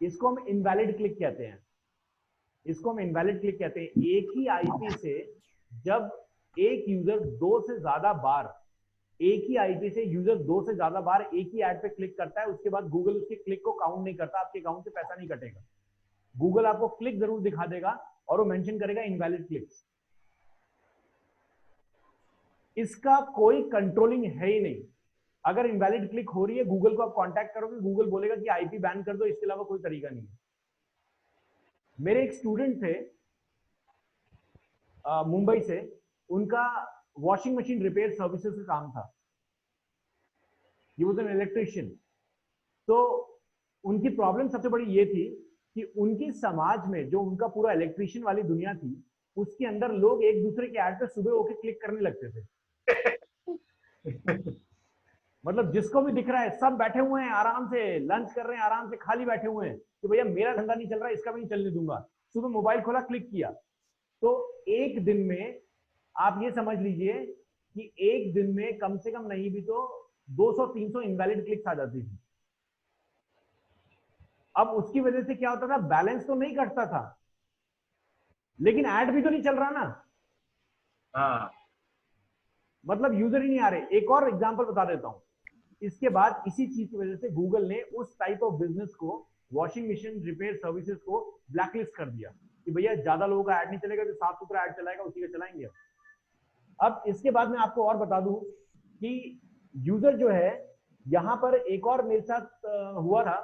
इसको हम इनवैलिड क्लिक कहते हैं। इसको हम इनवैलिड क्लिक कहते हैं। एक ही आईपी से जब एक यूजर 2 से ज्यादा बार, एक ही आईपी से यूजर 2 से ज्यादा बार एक ही ऐड पे क्लिक करता है, उसके बाद गूगल उसके क्लिक को काउंट नहीं करता, आपके अकाउंट से पैसा नहीं कटेगा। गूगल आपको क्लिक जरूर दिखा देगा और वो मेंशन करेगा इनवैलिड क्लिक्स। इसका कोई कंट्रोलिंग है ही नहीं। अगर इनवैलिड क्लिक हो रही है, गूगल को आप कांटेक्ट करोगे, गूगल बोलेगा कि आईपी बैन कर दो, इसके अलावा कोई तरीका नहीं है। मेरे एक स्टूडेंट थे मुंबई से, उनका वॉशिंग मशीन रिपेयर सर्विसेज का काम था, ही वाज एन इलेक्ट्रिशियन। तो उनकी प्रॉब्लम सबसे बड़ी ये थी कि उनके समाज में जो उनका पूरा इलेक्ट्रिशियन वाली दुनिया थी, उसके अंदर लोग एक दूसरे के ऐड पे सुबह होके क्लिक करने लगते थे। मतलब जिसको भी दिख रहा है, सब बैठे हुए हैं आराम से, लंच कर रहे हैं आराम से, खाली बैठे हुए हैं कि भैया मेरा धंधा नहीं चल रहा, इसका भी नहीं चलने दूंगा। सुबह मोबाइल खोला, क्लिक किया, तो एक दिन में आप ये समझ लीजिए कि एक दिन में कम से कम नहीं भी तो 200-300 इनवैलिड क्लिक्स आ जाती थी। अब उसकी वजह से क्या होता था, बैलेंस तो नहीं कटता था लेकिन ऐड भी तो नहीं चल रहा ना। हाँ, मतलब यूजर ही नहीं आ रहे। एक और एग्जांपल बता देता हूं। इसके बाद इसी चीज की वजह से गूगल ने उस टाइप ऑफ बिजनेस को, वॉशिंग मशीन रिपेयर सर्विसेज को ब्लैकलिस्ट कर दिया कि भैया ज्यादा लोगों का ऐड नहीं चलेगा, जो साफ सुथरा ऐड चलाएगा उसी का चलाएंगे। अब इसके बाद मैं आपको और बता दूं कि यूजर जो है, यहां पर एक और मेरे साथ हुआ था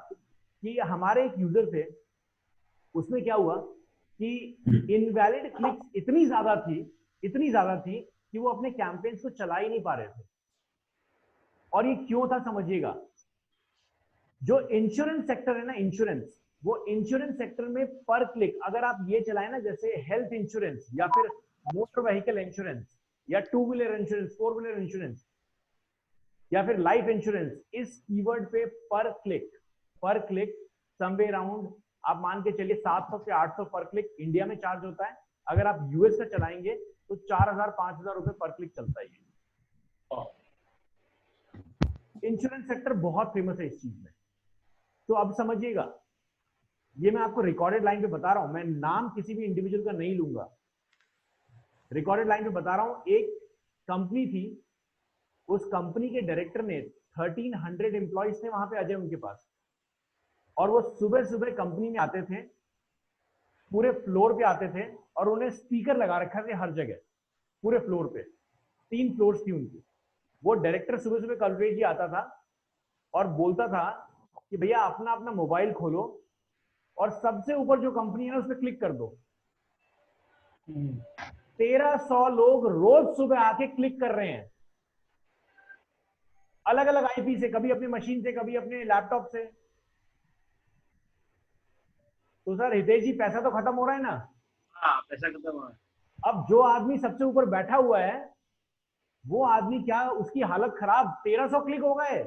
कि हमारे एक यूजर थे, उसमें क्या हुआ, कि इनवैलिड क्लिक्स इतनी ज्यादा थी कि वो अपने कैंपेन्स को चला ही नहीं पा रहे थे। और ये क्यों था समझिएगा, जो इंश्योरेंस सेक्टर है ना, वो इंश्योरेंस सेक्टर में पर क्लिक अगर आप ये चलाए ना, जैसे हेल्थ इंश्योरेंस या फिर मोटर व्हीकल इंश्योरेंस या 2 व्हीलर इंश्योरेंस, 4 व्हीलर इंश्योरेंस या फिर लाइफ इंश्योरेंस, इस कीवर्ड पे पर क्लिक समवे अराउंड आप मान के चलिए 700 से 800 पर क्लिक इंडिया में चार्ज होता है। अगर आप यूएस का चलाएंगे तो 4000-5000 रुपए पर क्लिक चलता है। इंश्योरेंस सेक्टर बहुत फेमस है इस चीज में। तो अब समझिएगा, ये मैं आपको रिकॉर्डेड लाइन पे बता रहा हूं, मैं नाम किसी भी इंडिविजुअल का नहीं लूंगा, रिकॉर्डेड लाइन पे बता रहा हूं। एक कंपनी थी, उस कंपनी के डायरेक्टर ने 1300 एम्प्लॉइज थे वहां पे अजय उनके पास, और वो सुबह सुबह कंपनी में आते थे, पूरे फ्लोर पे आते थे और उन्हें स्पीकर लगा रखा था हर जगह पूरे फ्लोर पे, 3 फ्लोर्स थी उनकी। वो डायरेक्टर सुबह सुबह कल्पेश जी आता था और बोलता था कि भैया अपना अपना मोबाइल खोलो और सबसे ऊपर जो कंपनी है ना उस पर क्लिक कर दो। 1300 लोग रोज सुबह आके क्लिक कर रहे हैं, अलग अलग आईपी से, कभी अपनी मशीन से, कभी अपने लैपटॉप से। तो सर हितेश जी, पैसा तो खत्म हो रहा है ना? हाँ, पैसा खत्म हो रहा है। अब जो आदमी सबसे ऊपर बैठा हुआ है, वो आदमी क्या, उसकी हालत खराब। 1300 क्लिक हो गए,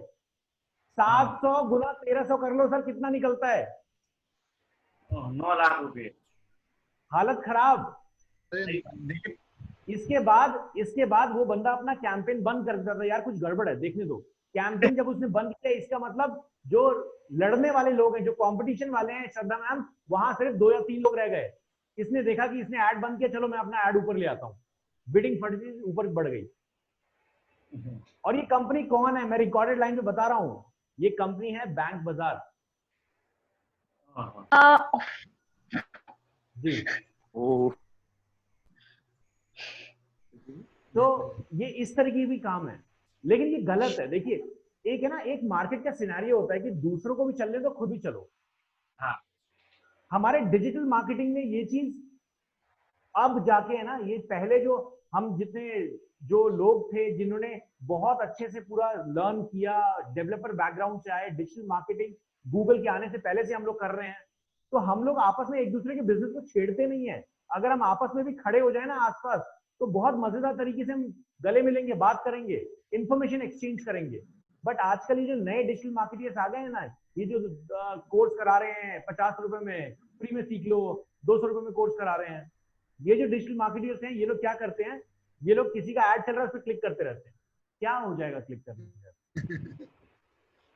700 गुना 1300 कर लो सर, कितना निकलता है? 9 लाख रुपए। हालत खराब। देखिए, इसके बाद वो बंदा अपना कैंपेन बंद कर देता था, यार कुछ गड़बड़ है, देखने दो। कैंपेन जब उसने बंद किया, इसका मतलब जो लड़ने वाले लोग हैं, जो कंपटीशन वाले हैं, श्रद्धा मैम, वहां सिर्फ 2 या 3 लोग रह गए। इसने देखा कि इसने ऐड बंद किया, चलो मैं अपना ऐड ऊपर ले आता हूँ, बिडिंग फट गई, ऊपर बढ़ गई। और ये कंपनी कौन है, मैं रिकॉर्डेड लाइन पे बता रहा हूँ, ये कंपनी है बैंक बाजार जी। तो ये इस तरह की भी काम है, लेकिन ये गलत है। देखिए, एक है ना, एक मार्केट का सिनेरियो होता है कि दूसरों को भी चलने दो, खुद ही चलो। हाँ। हमारे डिजिटल मार्केटिंग में ये चीज अब जाके है ना, ये पहले जो हम जितने जो लोग थे जिन्होंने बहुत अच्छे से पूरा लर्न किया, डेवलपर बैकग्राउंड से आए, डिजिटल मार्केटिंग गूगल के आने से पहले से हम लोग कर रहे हैं, तो हम लोग आपस में एक दूसरे के बिजनेस को छेड़ते नहीं है। अगर हम आपस में भी खड़े हो जाए ना आसपास, तो बहुत मजेदार तरीके से हम गले मिलेंगे, बात करेंगे, इंफॉर्मेशन एक्सचेंज करेंगे। बट आजकल ये जो नए डिजिटल मार्केटर्स आ गए हैं ना, ये जो कोर्स करा रहे हैं 50 रुपए में, फ्री में सीख लो, 200 रुपए में कोर्स करा रहे हैं, ये जो डिजिटल मार्केटर्स हैं, ये लोग क्या करते हैं, ये लोग किसी का ऐड चल रहा है उस पर क्लिक करते रहते हैं। क्या हो जाएगा क्लिक करने से,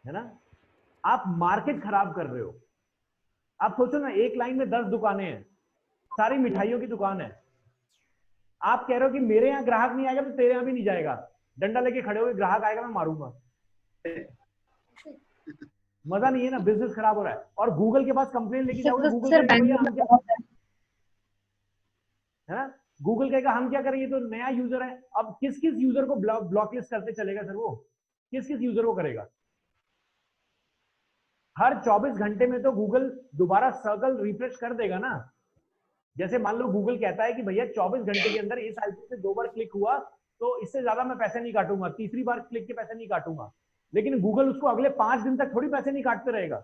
है ना? आप मार्केट खराब कर रहे हो। आप सोचो ना, एक लाइन में 10 दुकानें हैं, सारी मिठाइयों की दुकान है। आप कह रहे हो कि मेरे यहाँ ग्राहक नहीं आएगा तो तेरे यहाँ भी नहीं जाएगा, डंडा लेके खड़े हो, ग्राहक आएगा मैं मारूंगा। मजा नहीं है ना, बिजनेस खराब हो रहा है। और गूगल के पास कंप्लेन लेके जाओगे, गूगल है ना, गूगल कहेगा हम क्या करें, ये तो नया यूजर है। अब किस किस यूजर को ब्लॉक लिस्ट करते चलेगा सर, वो किस किस यूजर को करेगा? हर 24 घंटे में तो गूगल दोबारा सर्कल रिफ्रेश कर देगा ना। जैसे मान लो गूगल कहता है कि भैया 24 घंटे के अंदर इस आईपी से 2 बार क्लिक हुआ तो इससे ज्यादा मैं पैसे नहीं काटूंगा, तीसरी बार क्लिक के पैसे नहीं काटूंगा। लेकिन गूगल उसको अगले 5 दिन तक थोड़ी पैसे नहीं काटते रहेगा।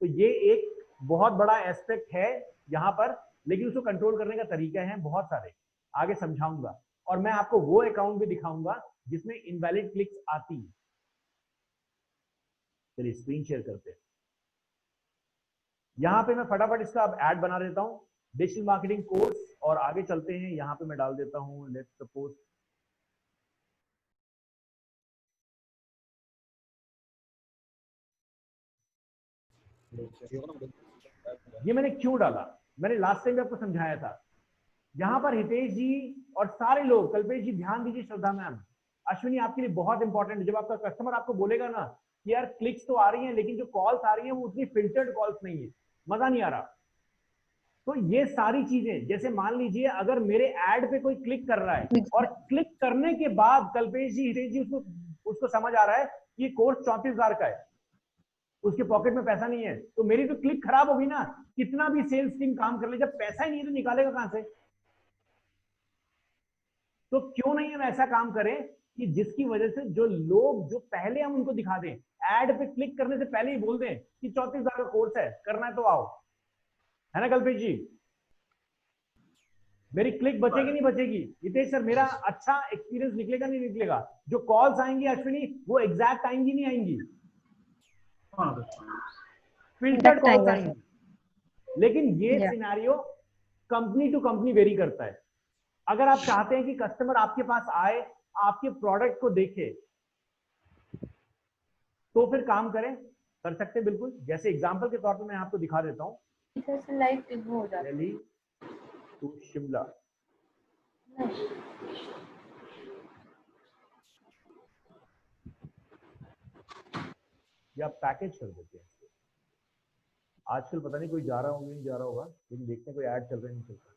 तो ये एक बहुत बड़ा एस्पेक्ट है यहाँ पर, लेकिन उसको कंट्रोल करने का तरीका है बहुत सारे, आगे समझाऊंगा। और मैं आपको वो अकाउंट भी दिखाऊंगा जिसमें इनवैलिड क्लिक्स आती है। चलिए स्क्रीन शेयर करते हैं। यहां पे मैं फटाफट इसका अब ऐड बना देता हूं, डिजिटल मार्केटिंग कोर्स, और आगे चलते हैं। यहां पे मैं डाल देता हूं, लेट्स सपोज ये मैंने क्यों डाला, मैंने लास्ट टाइम भी आपको समझाया था। यहां पर हितेश जी और सारे लोग, कल्पेश जी ध्यान दीजिए, श्रद्धा मैम, अश्विनी आपके लिए बहुत इंपॉर्टेंट है। जब आपका कस्टमर आपको बोलेगा ना कि यार क्लिक्स तो आ रही हैं लेकिन जो कॉल्स आ रही हैं वो उतनी फिल्टर्ड कॉल्स नहीं है, मजा नहीं आ रहा, तो ये सारी चीजें, जैसे मान लीजिए अगर मेरे ऐड पे कोई क्लिक कर रहा है और क्लिक करने के बाद कल्पेश जी, हितेश जी, उसको समझ आ रहा है कि ये कोर्स 34,000 का है, उसके पॉकेट में पैसा नहीं है, तो मेरी तो क्लिक खराब होगी ना। कितना भी सेल्स टीम काम कर ले, जब पैसा ही नहीं है तो निकालेगा कहां से? तो क्यों नहीं हम ऐसा काम करें कि जिसकी वजह से जो लोग, जो पहले हम उनको दिखा दें, एड पे क्लिक करने से पहले ही बोल दें कि 34,000 का कोर्स है, करना है तो आओ, है ना कल्पेश जी? मेरी क्लिक बचेगी नहीं बचेगी? हितेश सर, मेरा अच्छा एक्सपीरियंस निकलेगा नहीं निकलेगा? जो कॉल्स आएंगी अश्विनी, वो एग्जैक्ट आएंगी नहीं आएंगी? फिल्टर्ड कॉल्स आएंगी। लेकिन ये scenario company to company vary करता है। अगर आप चाहते हैं कि कस्टमर आपके पास आए, आपके प्रोडक्ट को देखे, तो फिर काम करें, कर सकते हैं बिल्कुल। जैसे एग्जांपल के तौर पे मैं आपको दिखा देता हूँ, दिल्ली टू शिमला, या पैकेज कर देते हैं। आजकल पता नहीं कोई जा रहा होगा नहीं जा रहा होगा, लेकिन देखते हैं कोई ऐड चल रहा है नहीं चल रहा।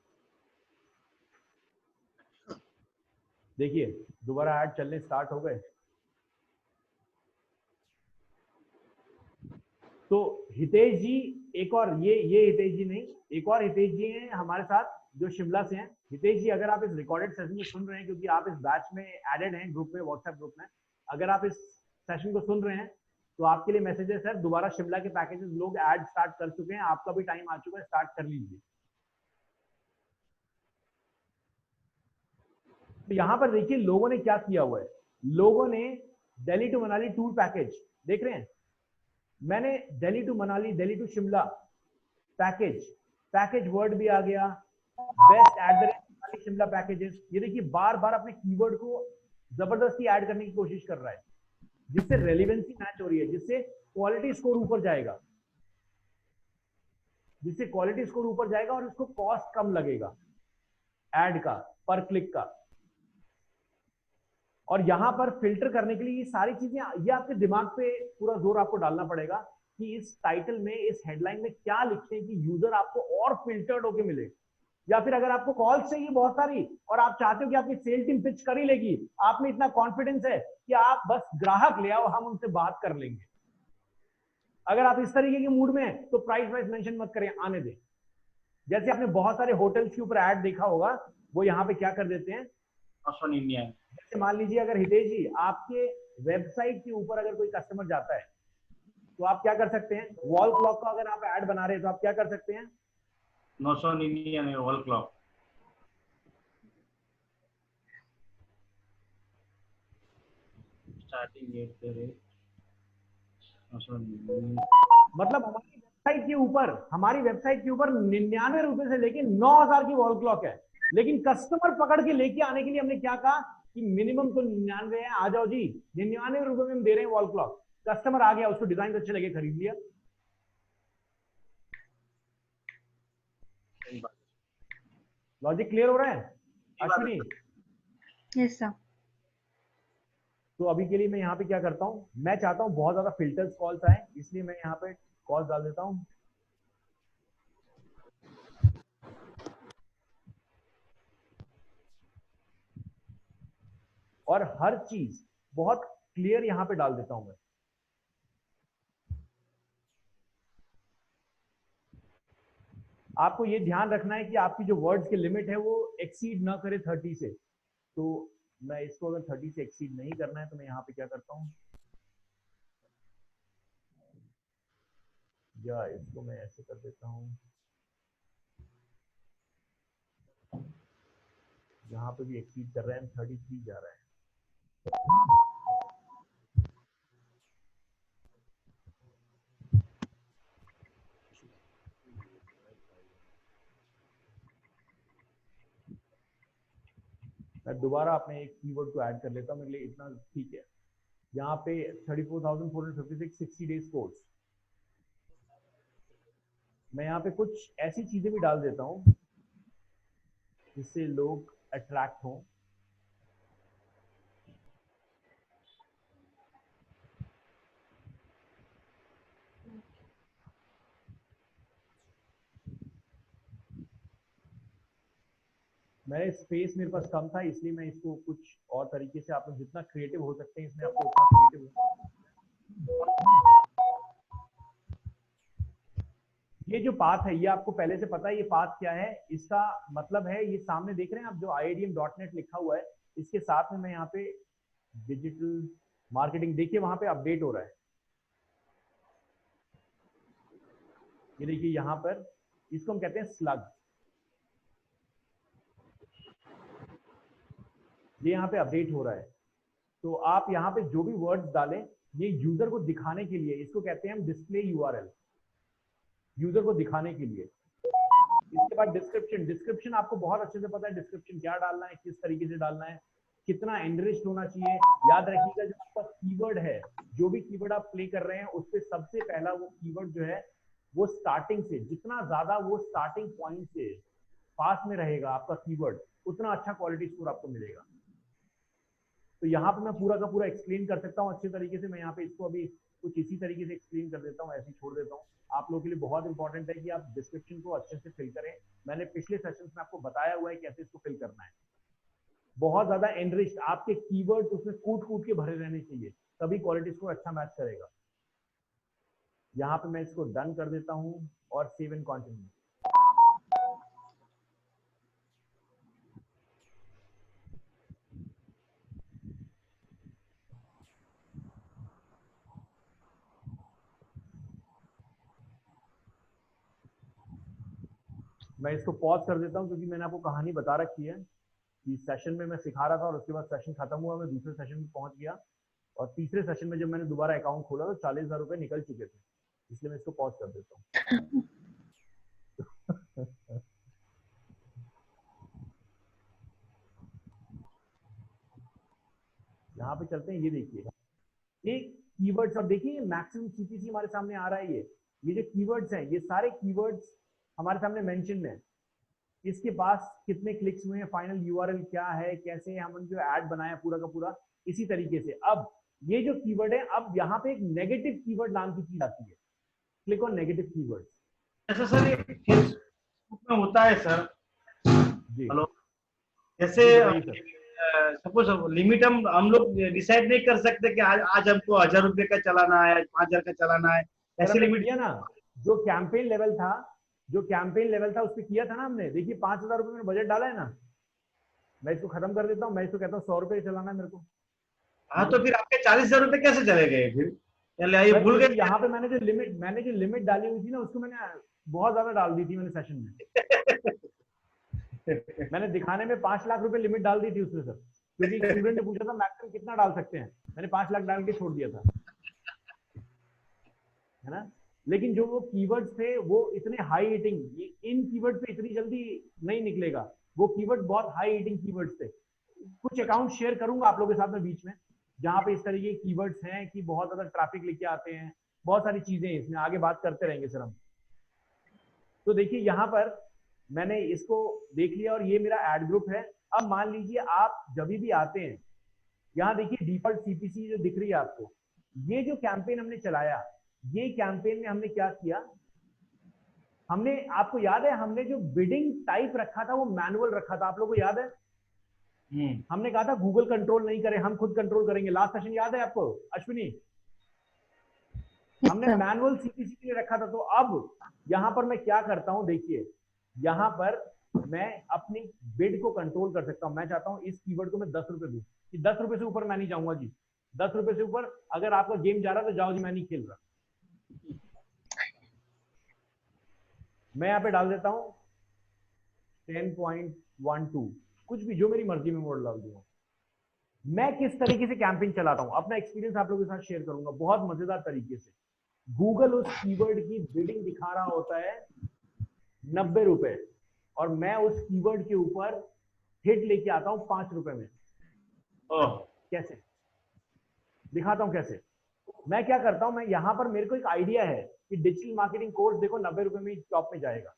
देखिए दोबारा ऐड चलने स्टार्ट हो गए। तो हितेश जी, एक और ये हितेश जी नहीं, एक और हितेश जी हैं हमारे साथ जो शिमला से हैं। हितेश जी, अगर आप इस रिकॉर्डेड सेशन को सुन रहे हैं, क्योंकि आप इस बैच में एडेड हैं ग्रुप में, व्हाट्सएप ग्रुप में, अगर आप इस सेशन को सुन रहे हैं तो आपके लिए मैसेज है, सर दोबारा शिमला के पैकेजेस लोग ऐड स्टार्ट कर चुके हैं, आपका भी टाइम आ चुका है, स्टार्ट कर लीजिए। तो यहां पर देखिए लोगों ने क्या किया हुआ है। लोगों ने Delhi to Manali tour package, देख रहे हैं, मैंने Delhi to Manali, Delhi to Shimla package word भी आ गया, बेस्ट @ शिमला पैकेजेस। ये देखिए बार बार अपने कीवर्ड को जबरदस्ती ऐड करने की कोशिश कर रहा है, जिससे रेलिवेंसी मैच हो रही है, जिससे क्वालिटी स्कोर ऊपर जाएगा, और इसको कॉस्ट कम लगेगा ऐड का, पर क्लिक का। और यहां पर फिल्टर करने के लिए ये सारी चीजें, ये आपके दिमाग पे पूरा जोर आपको डालना पड़ेगा कि इस टाइटल में, इस हेडलाइन में क्या लिखें कि यूजर आपको और फिल्टर्ड होके मिले। या फिर अगर आपको कॉल चाहिए बहुत सारी और आप चाहते हो कि आपकी सेल टीम पिच कर ही लेगी, आप में इतना कॉन्फिडेंस है कि आप बस ग्राहक ले आओ, हम उनसे बात कर लेंगे। अगर आप इस तरीके के मूड में हैं तो प्राइस वाइस मेंशन मत करें, आने दें। जैसे आपने बहुत सारे होटल्स के ऊपर ऐड देखा होगा, वो यहाँ पे क्या कर देते हैं, जैसे मान लीजिए अगर हितेश जी आपके वेबसाइट के ऊपर अगर कोई कस्टमर जाता है तो आप क्या कर सकते हैं, वॉल क्लॉक का अगर आप ऐड बना रहे हैं तो आप क्या कर सकते हैं, 999 वॉल क्लॉक। स्टार्टिंग रेट पे रेट 999, मतलब हमारी वेबसाइट के ऊपर 99 रुपए से लेके 9,000 की वॉल क्लॉक है। लेकिन कस्टमर पकड़ के लेके आने के लिए हमने क्या कहा कि मिनिमम तो 99 है, आ जाओ जी, 99 रुपए में हम दे रहे हैं वॉल क्लॉक। कस्टमर आ गया, उसको डिजाइन अच्छे लगे, खरीद लिया। लॉजिक क्लियर हो रहा है अश्विनी? Yes sir. तो अभी के लिए मैं यहाँ पे क्या करता हूँ, मैं चाहता हूँ बहुत ज्यादा फिल्टर्स कॉल्स आए, इसलिए मैं यहाँ पे कॉल्स डाल देता हूँ। और हर चीज बहुत क्लियर यहाँ पे डाल देता हूं मैं। आपको ये ध्यान रखना है कि आपकी जो वर्ड्स की लिमिट है वो एक्सीड ना करे 30 से। तो मैं इसको अगर 30 से एक्सीड नहीं करना है तो मैं यहाँ पे क्या करता हूँ, या इसको मैं ऐसे कर देता हूँ, यहाँ पे भी एक्सीड कर रहा है, 33 जा रहा है। मैं दोबारा अपने एक कीवर्ड को ऐड कर लेता हूँ, मेरे लिए इतना ठीक है। यहाँ पे 34,456 60 डेज कोर्स, मैं यहाँ पे कुछ ऐसी चीजें भी डाल देता हूँ जिससे लोग अट्रैक्ट हों। मैंने स्पेस मेरे पास कम था, इसलिए मैं इसको कुछ और तरीके से, आप लोग जितना क्रिएटिव हो सकते हैं इसमें, आपको उतना क्रिएटिव ये जो पाथ है ये आपको पहले से पता है, ये पाथ क्या है, इसका मतलब है ये सामने देख रहे हैं आप जो iadm.net लिखा हुआ है, इसके साथ में मैं यहाँ पे डिजिटल मार्केटिंग, देखिए वहां पे अपडेट हो रहा है, ये देखिए यहाँ पर, इसको हम कहते हैं स्लग, ये यहाँ पे अपडेट हो रहा है। तो आप यहाँ पे जो भी वर्ड्स डालें ये यूजर को दिखाने के लिए, इसको कहते हैं हम डिस्प्ले यूआरएल, यूजर को दिखाने के लिए। इसके बाद डिस्क्रिप्शन, डिस्क्रिप्शन आपको बहुत अच्छे से पता है डिस्क्रिप्शन क्या डालना है, किस तरीके से डालना है, कितना एनरिच्ड होना चाहिए। याद रखिएगा जो आपका कीवर्ड है, जो भी कीवर्ड आप प्ले कर रहे हैं उस पे सबसे पहला वो कीवर्ड जो है वो स्टार्टिंग से, जितना ज्यादा वो स्टार्टिंग पॉइंट से पास में रहेगा आपका कीवर्ड, उतना अच्छा क्वालिटी स्कोर आपको मिलेगा। तो यहाँ पे मैं पूरा का पूरा एक्सप्लेन कर सकता हूँ अच्छे तरीके से। मैं यहाँ पे इसको अभी कुछ इसी तरीके से एक्सप्लेन कर देता हूँ, ऐसे ही छोड़ देता हूँ। आप लोगों के लिए बहुत इंपॉर्टेंट है कि आप डिस्क्रिप्शन को अच्छे से फिल करें। मैंने पिछले सेशंस में आपको बताया हुआ है कैसे इसको फिल करना है। बहुत ज्यादा एनरिच्ड आपके कीवर्ड्स उसमें कूट कूट के भरे रहने चाहिए, तभी क्वालिटी स्कोर अच्छा मैच करेगा। यहाँ पे मैं इसको डन कर देता हूँ और सेव एंड कंटिन्यू। मैं इसको पॉज कर देता हूँ क्योंकि मैंने आपको कहानी बता रखी है कि सेशन में मैं सिखा रहा था और उसके बाद सेशन खत्म हुआ, मैं दूसरे सेशन में पहुंच गया और तीसरे सेशन में जब मैंने दोबारा अकाउंट खोला तो 40,000 रुपए निकल चुके थे, इसलिए मैं इसको पॉज कर देता हूँ। यहाँ पे चलते हैं, ये देखिए ये कीवर्ड्स, और देखिए मैक्सिमम सीपीसी हमारे सामने आ रहा है। ये जो कीवर्ड्स हैं ये सारे कीवर्ड्स हमारे सामने मेंशन है। इसके पास कितने क्लिक्स हुए हैं, फाइनल यूआरएल क्या है, कैसे हमने जो ऐड बनाया पूरा का पूरा इसी तरीके से। अब ये जो कीवर्ड है, अब यहाँ पे एक नेगेटिव कीवर्ड नाम की चीज आती है, क्लिक ऑन नेगेटिव कीवर्ड। ऐसा सर ये फेसबुक में होता है सर जी हेलो, जैसे सपोज लिमिट हम लोग डिसाइड नहीं कर सकते कि आज हमको 1,000 रुपए का चलाना है, 5,000 का चलाना है, ऐसे लिमिट किया ना। जो कैंपेन लेवल था, जो कैंपेन लेवल था उस पर किया था ना हमने। देखिए 5,000 रुपए मैंने बजट डाला है ना। मैं इसको खत्म कर देता हूँ, मैं इसको कहता हूँ 100 रुपए चलाना है मेरे को। हाँ तो फिर आपके 40,000 रुपए कैसे चले गए फिर? ये भूल गए। यहाँ पे मैंने जो लिमिट डाली हुई थी ना उसको मैंने बहुत ज्यादा डाल दी थी मैंने सेशन में। मैंने दिखाने में 5 लाख रुपए लिमिट डाल दी थी उसमें सर, क्योंकि स्टूडेंट ने पूछा था मैक्सिमम कितना डाल सकते हैं, मैंने 5 लाख डाल के छोड़ दिया था, है ना। लेकिन जो वो कीवर्ड्स थे वो इतने हाई ईटिंग, इन कीवर्ड पे इतनी जल्दी नहीं निकलेगा, वो कीवर्ड बहुत हाई ईटिंग कीवर्ड्स थे। कुछ अकाउंट शेयर करूंगा आप लोगों के साथ में बीच में, जहां पे इस तरीके के कीवर्ड्स हैं कि बहुत ज्यादा ट्रैफिक लेके आते हैं, बहुत सारी चीजें इसमें आगे बात करते रहेंगे सर हम। तो देखिए यहाँ पर मैंने इसको देख लिया और ये मेरा एड ग्रुप है। अब मान लीजिए आप जब भी आते हैं, यहाँ देखिए डिफॉल्ट सीपीसी जो दिख रही है आपको, ये जो कैंपेन हमने चलाया, ये कैंपेन में हमने क्या किया, हमने, आपको याद है हमने जो बिडिंग टाइप रखा था वो मैनुअल रखा था, आप लोगों को याद है? हमने कहा था गूगल कंट्रोल नहीं करे, हम खुद कंट्रोल करेंगे। लास्ट सेशन याद है आपको अश्विनी? हमने मैनुअल सीपीसी के लिए रखा था। तो अब यहां पर मैं क्या करता हूं, देखिए यहां पर मैं अपनी बिड को कंट्रोल कर सकता हूं। मैं चाहता हूं इस कीवर्ड को मैं 10 रुपए दूं, कि 10 रुपए से ऊपर मैं नहीं जाऊंगा जी। 10 रुपए से ऊपर अगर आपका गेम जा रहा है तो जाओ जी, मैं नहीं खेल रहा। मैं यहाँ पे डाल देता हूं 10.12, कुछ भी जो मेरी मर्जी में मोड़ डाल दूंगा। मैं किस तरीके से कैंपेन चलाता हूं, अपना एक्सपीरियंस आप लोगों के साथ शेयर करूंगा बहुत मजेदार तरीके से। गूगल उस कीवर्ड की बिडिंग दिखा रहा होता है 90 रुपए, और मैं उस कीवर्ड के ऊपर हिट लेके आता हूं 5 रुपए में। कैसे दिखाता हूं कैसे। मैं क्या करता हूं, मैं यहां पर मेरे को एक आइडिया है कि डिजिटल मार्केटिंग कोर्स देखो 90 रुपए में टॉप में जाएगा,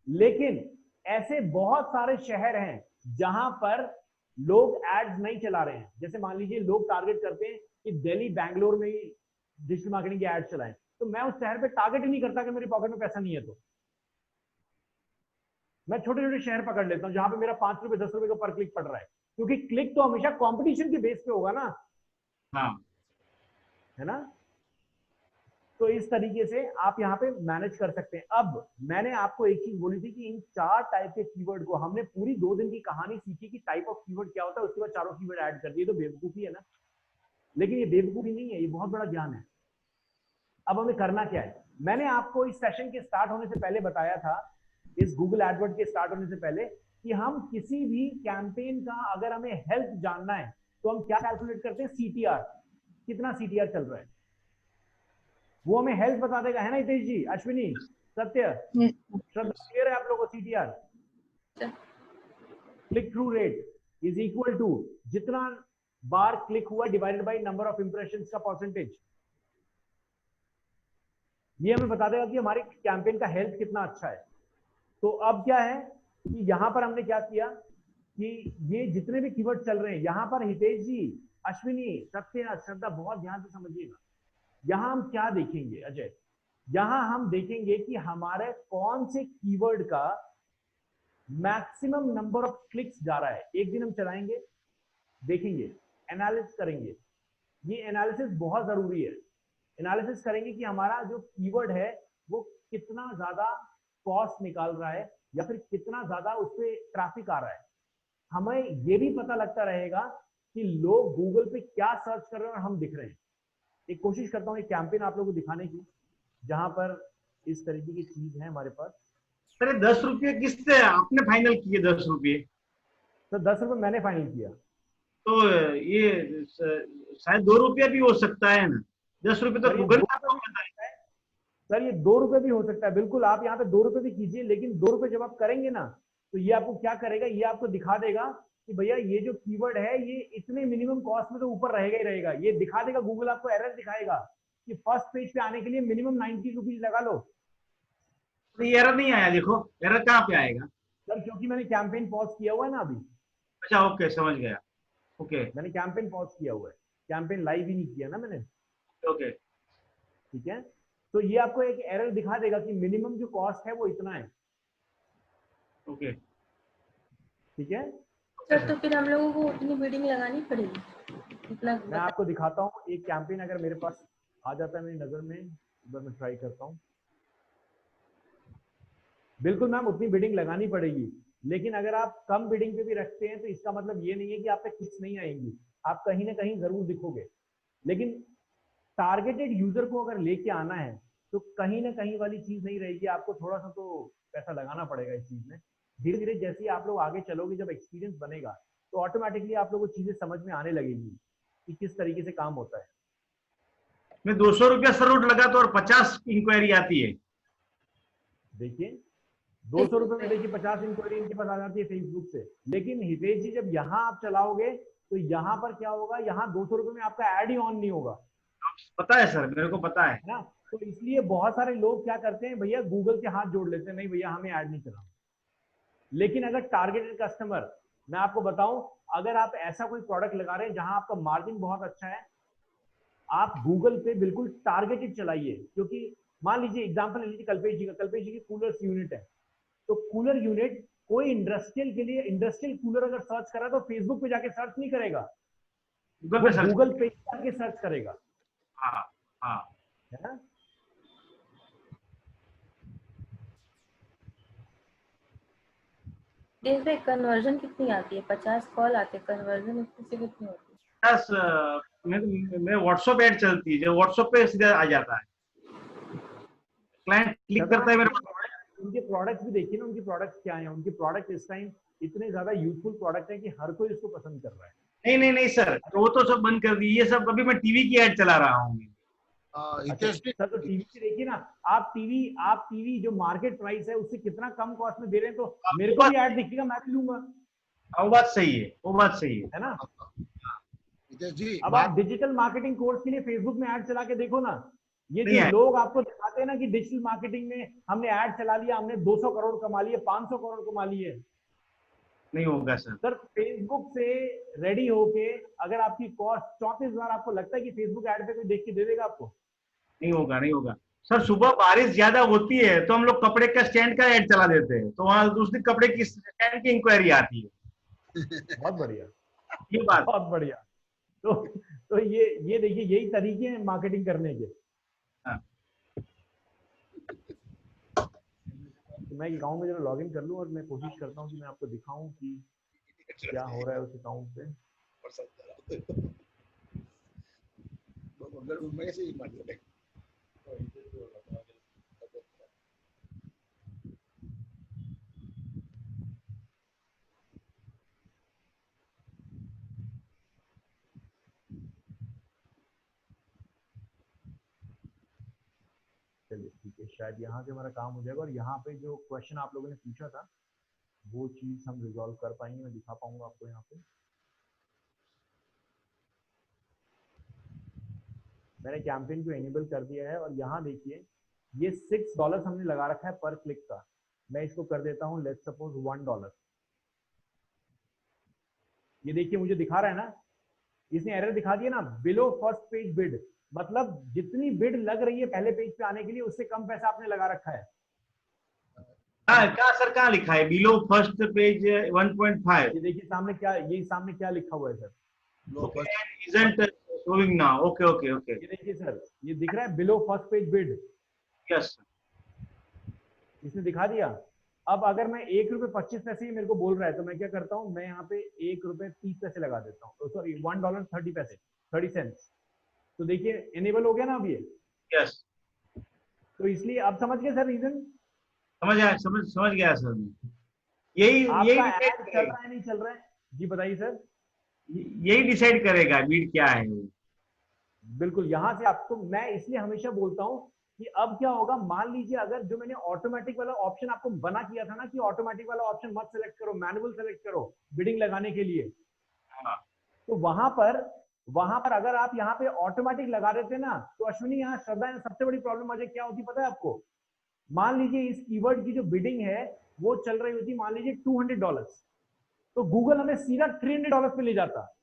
लेकिन ऐसे बहुत सारे शहर हैं जहां पर लोग एड्स नहीं चला रहे हैं। जैसे मान लीजिए लोग टारगेट करते हैं कि दिल्ली बैंगलोर में ही डिजिटल मार्केटिंग के एड्स चलाएं, तो मैं उस शहर पे टारगेट ही नहीं करता कि मेरे पॉकेट में पैसा नहीं है। तो मैं छोटे छोटे शहर पकड़ लेता हूं जहां पे मेरा 5 रुपए 10 रुपए का पर क्लिक पड़ रहा है, क्योंकि क्लिक तो हमेशा कंपटीशन के बेस पे होगा ना। हाँ है ना। तो इस तरीके से आप यहाँ पे मैनेज कर सकते हैं। अब मैंने आपको एक चीज बोली थी कि इन 4 टाइप के कीवर्ड को हमने पूरी 2 दिन की कहानी सीखी कि टाइप ऑफ कीवर्ड क्या होता है, उसके बाद चारों कीवर्ड ऐड कर दिए। तो बेवकूफी है ना, लेकिन ये बेवकूफी नहीं है, ये बहुत बड़ा ज्ञान है। अब हमें करना क्या है, मैंने आपको इस सेशन के स्टार्ट होने से पहले बताया था, इस गूगल एडवर्ड के स्टार्ट होने से पहले, कि हम किसी भी कैंपेन का अगर हमें हेल्थ जानना है तो हम क्या कैलकुलेट करते हैं, सीटीआर, कितना सीटीआर चल रहा है, वो हमें हेल्थ बता देगा, है ना हितेश जी, अश्विनी, सत्य, श्रद्धा, क्लियर है आप लोगों को? CTR, click through rate is equal to जितना बार क्लिक हुआ divided by number of impressions का परसेंटेज। ये हमें बता देगा कि हमारी कैंपेन का हेल्थ कितना अच्छा है। तो अब क्या है कि यहां पर हमने क्या किया कि ये जितने भी कीवर्ड चल रहे हैं, यहां पर हितेश जी, अश्विनी, सत्य, श्रद्धा, बहुत ध्यान से समझिएगा। यहां हम क्या देखेंगे अजय, यहां हम देखेंगे कि हमारे कौन से कीवर्ड का मैक्सिमम नंबर ऑफ क्लिक्स जा रहा है। एक दिन हम चलाएंगे, देखेंगे, एनालिसिस करेंगे। ये एनालिसिस बहुत जरूरी है। एनालिसिस करेंगे कि हमारा जो कीवर्ड है वो कितना ज्यादा कॉस्ट निकाल रहा है या फिर कितना ज्यादा उस पर ट्रैफिक आ रहा है। हमें ये भी पता लगता रहेगा कि लोग गूगल पे क्या सर्च कर रहे हैं और हम दिख रहे हैं। एक कोशिश करता हूँ एक कैंपेन आप लोगों को दिखाने की जहां पर इस तरीके की चीज है हमारे पास। सर 10 रुपये किससे आपने फाइनल किए? 10 रुपये तो 10 रुपये मैंने फाइनल किया। तो ये शायद 2 रुपया भी हो सकता है ना? 10 रुपये तो गूगल पे आपको पता है। सर ये 2 रुपये भी हो सकता है, बिल्कुल। आप यहाँ पे 2 रुपये भी कीजिए, लेकिन 2 रुपये जब आप करेंगे ना तो ये आपको क्या करेगा, ये आपको दिखा देगा कि भैया ये जो कीवर्ड है ये इतने मिनिमम कॉस्ट में तो ऊपर रहेगा ही रहेगा। ये दिखा देगा, गूगल आपको एरर दिखाएगा कि फर्स्ट पेज पे आने के लिए मिनिमम 90 रुपीज लगा लो। तो ये एरर नहीं आया, देखो एरर कहाँ पे आएगा सर क्योंकि मैंने कैंपेन पॉज किया हुआ है ना अभी। अच्छा ओके, समझ गया। ओके मैंने कैंपेन पॉज किया हुआ है, कैंपेन लाइव ही नहीं किया ना मैंने। ओके ठीक है, तो ये आपको एक एरर दिखा देगा कि मिनिमम जो कॉस्ट है वो इतना है। ओके ठीक है सर, तो फिर हम लोगों को उतनी बिडिंग लगानी पड़ेगी इतना? मैं आपको दिखाता हूँ एक कैंपेन अगर मेरे पास आ जाता है मेरी नजर में, एक बार मैं ट्राई करता हूँ। बिल्कुल मैम उतनी बिडिंग लगानी पड़ेगी, लेकिन अगर आप कम बिडिंग पे भी रखते हैं तो इसका मतलब ये नहीं है कि आप पे क्लिक्स नहीं आएंगी, आप कहीं ना कहीं जरूर दिखोगे। लेकिन टारगेटेड यूजर को अगर लेके आना है तो कहीं ना कहीं वाली चीज नहीं रहेगी, आपको थोड़ा सा तो पैसा लगाना पड़ेगा इस चीज में। धीरे धीरे जैसे ही आप लोग आगे चलोगे, जब एक्सपीरियंस बनेगा तो ऑटोमेटिकली आप लोगों को चीजें समझ में आने लगेगी कि किस तरीके से काम होता है। मैं 200 रुपया सर लगा तो और 50 इंक्वायरी आती है। देखिए 200 रुपए में देखिए 50 इंक्वायरी इनके पास आ जाती है फेसबुक से। लेकिन हितेश जी जब यहाँ आप चलाओगे तो यहाँ पर क्या होगा, यहाँ 200 रुपए में आपका एड ही ऑन नहीं होगा। पता है सर, मेरे को पता है ना, तो इसलिए बहुत सारे लोग क्या करते हैं, भैया गूगल के हाथ जोड़ लेते हैं, नहीं भैया हमें ऐड नहीं चलाना। लेकिन अगर टारगेटेड कस्टमर, मैं आपको बताऊं, अगर आप ऐसा कोई प्रोडक्ट लगा रहे हैं जहां आपका मार्जिन बहुत अच्छा है, आप गूगल पे बिल्कुल टारगेटेड चलाइए। क्योंकि मान लीजिए एग्जांपल ले लीजिए कल्पेश जी की कूलर यूनिट है, तो कूलर यूनिट कोई इंडस्ट्रियल के लिए, इंडस्ट्रियल कूलर अगर सर्च करा तो फेसबुक पे जाके सर्च नहीं करेगा, गूगल पे जाके सर्च करेगा। हाँ हाँ है ना? देखते कन्वर्जन कितनी आती है? 50 कॉल आते, कन्वर्जन इससे कितनी होती है? 50 मैं व्हाट्सएप ऐड चलती है, जो व्हाट्सएप पे सीधा आ जाता है, क्लाइंट क्लिक करता है मेरे पास। उनके प्रोडक्ट्स भी देखिए ना, उनके प्रोडक्ट्स क्या हैं। उनके प्रोडक्ट इस टाइम इतने ज्यादा यूजफुल प्रोडक्ट है कि हर कोई इसको पसंद कर रहा है। नहीं सर, वो तो सब बंद कर दी, ये सब अभी मैं टीवी की ऐड चला रहा हूँ। अच्छा, सर तो टीवी से देखिए ना, आप टीवी जो मार्केट प्राइस है उससे कितना कम कॉस्ट में दे रहे हैं, तो मेरे को भी ऐड दिखेगा, मैं भी लूंगा। वो बात सही है, वो बात सही है ना? जी अब आप डिजिटल मार्केटिंग कोर्स के लिए फेसबुक में ऐड चला के देखो ना, ये नहीं जो है। लोग आपको दिखाते हैं ना कि डिजिटल मार्केटिंग में हमने ऐड चला लिया, हमने 200 करोड़ कमा लिए, 500 करोड़ कमा लिए, नहीं होगा सर। सर फेसबुक से रेडी होके अगर आपकी कॉस्ट 34,000 आपको लगता है कि फेसबुक ऐड पे कोई देख के दे देगा आपको? नहीं होगा, नहीं होगा सर। सुबह बारिश ज्यादा होती है तो हम लोग कपड़े का स्टैंड का ऐड चला देते हैं, तो वहां दूसरी कपड़े की स्टैंड की इंक्वायरी आती है। बहुत बढ़िया, ये बात बहुत बढ़िया। तो ये देखिए, यही तरीके हैं मार्केटिंग करने के। हाँ। तो मैं अकाउंट में जरा लॉग इन कर लूँ और मैं कोशिश करता हूँ कि मैं आपको दिखाऊं कि क्या हो रहा है उस अकाउंट पे। चलिए ठीक है, शायद यहाँ से हमारा काम हो जाएगा और यहाँ पे जो क्वेश्चन आप लोगों ने पूछा था वो चीज हम रिजॉल्व कर पाएंगे, मैं दिखा पाऊंगा आपको यहाँ पे। मैंने कैंपेन को एनेबल कर दिया है और यहाँ देखिए ये $6 हमने लगा रखा है पर क्लिक का। मैं इसको कर देता हूँ लेट्स सपोज $1। ये देखिए मुझे दिखा रहा है ना, इसने एरर दिखा दिया ना, बिलो फर्स्ट पेज बिड, मतलब जितनी बिड लग रही है पहले पेज पे आने के लिए उससे कम पैसा आपने लगा रखा है। क्या सर, कहाँ लिखा है बिलो फर्स्ट पेज 1.5? ये देखिए सामने क्या, ये सामने क्या लिखा हुआ है sir, isn't showing now. Okay, okay, okay. ये देखिए सर, ये दिख रहा है below first page bid, Yes. इसने दिखा दिया। अब अगर मैं ₹1.25 ही मेरे को बोल रहा है तो मैं क्या करता हूँ, मैं यहाँ पे ₹1.30 लगा देता हूँ, सॉरी $1.30, 30 सेंट्स। तो देखिए एनेबल हो गया ना अब ये। Yes. तो इसलिए अब समझ गए सर रीजन? समझ गया सर। यही आपका ऐड चल रहा है नहीं चल रहा है? जी बताइए सर। यही डिसाइड करेगा बीट क्या है। बिल्कुल, यहाँ से आपको मैं इसलिए हमेशा बोलता हूँ कि अब क्या होगा, मान लीजिए अगर जो मैंने ऑटोमेटिक वाला ऑप्शन आपको बना किया था ना कि ऑटोमेटिक वाला ऑप्शन मत सेलेक्ट करो, मैनुअल सेलेक्ट करो बिडिंग लगाने के लिए, तो वहां पर अगर आप यहाँ पे ऑटोमेटिक लगा देते ना तो अश्विनी यहाँ श्रद्धा सबसे बड़ी प्रॉब्लम मुझे क्या होती पता है आपको? मान लीजिए इस कीवर्ड की जो बिडिंग है वो चल रही होती मान लीजिए $200, तो गूगल हमें सीधा $300 पे ले जाता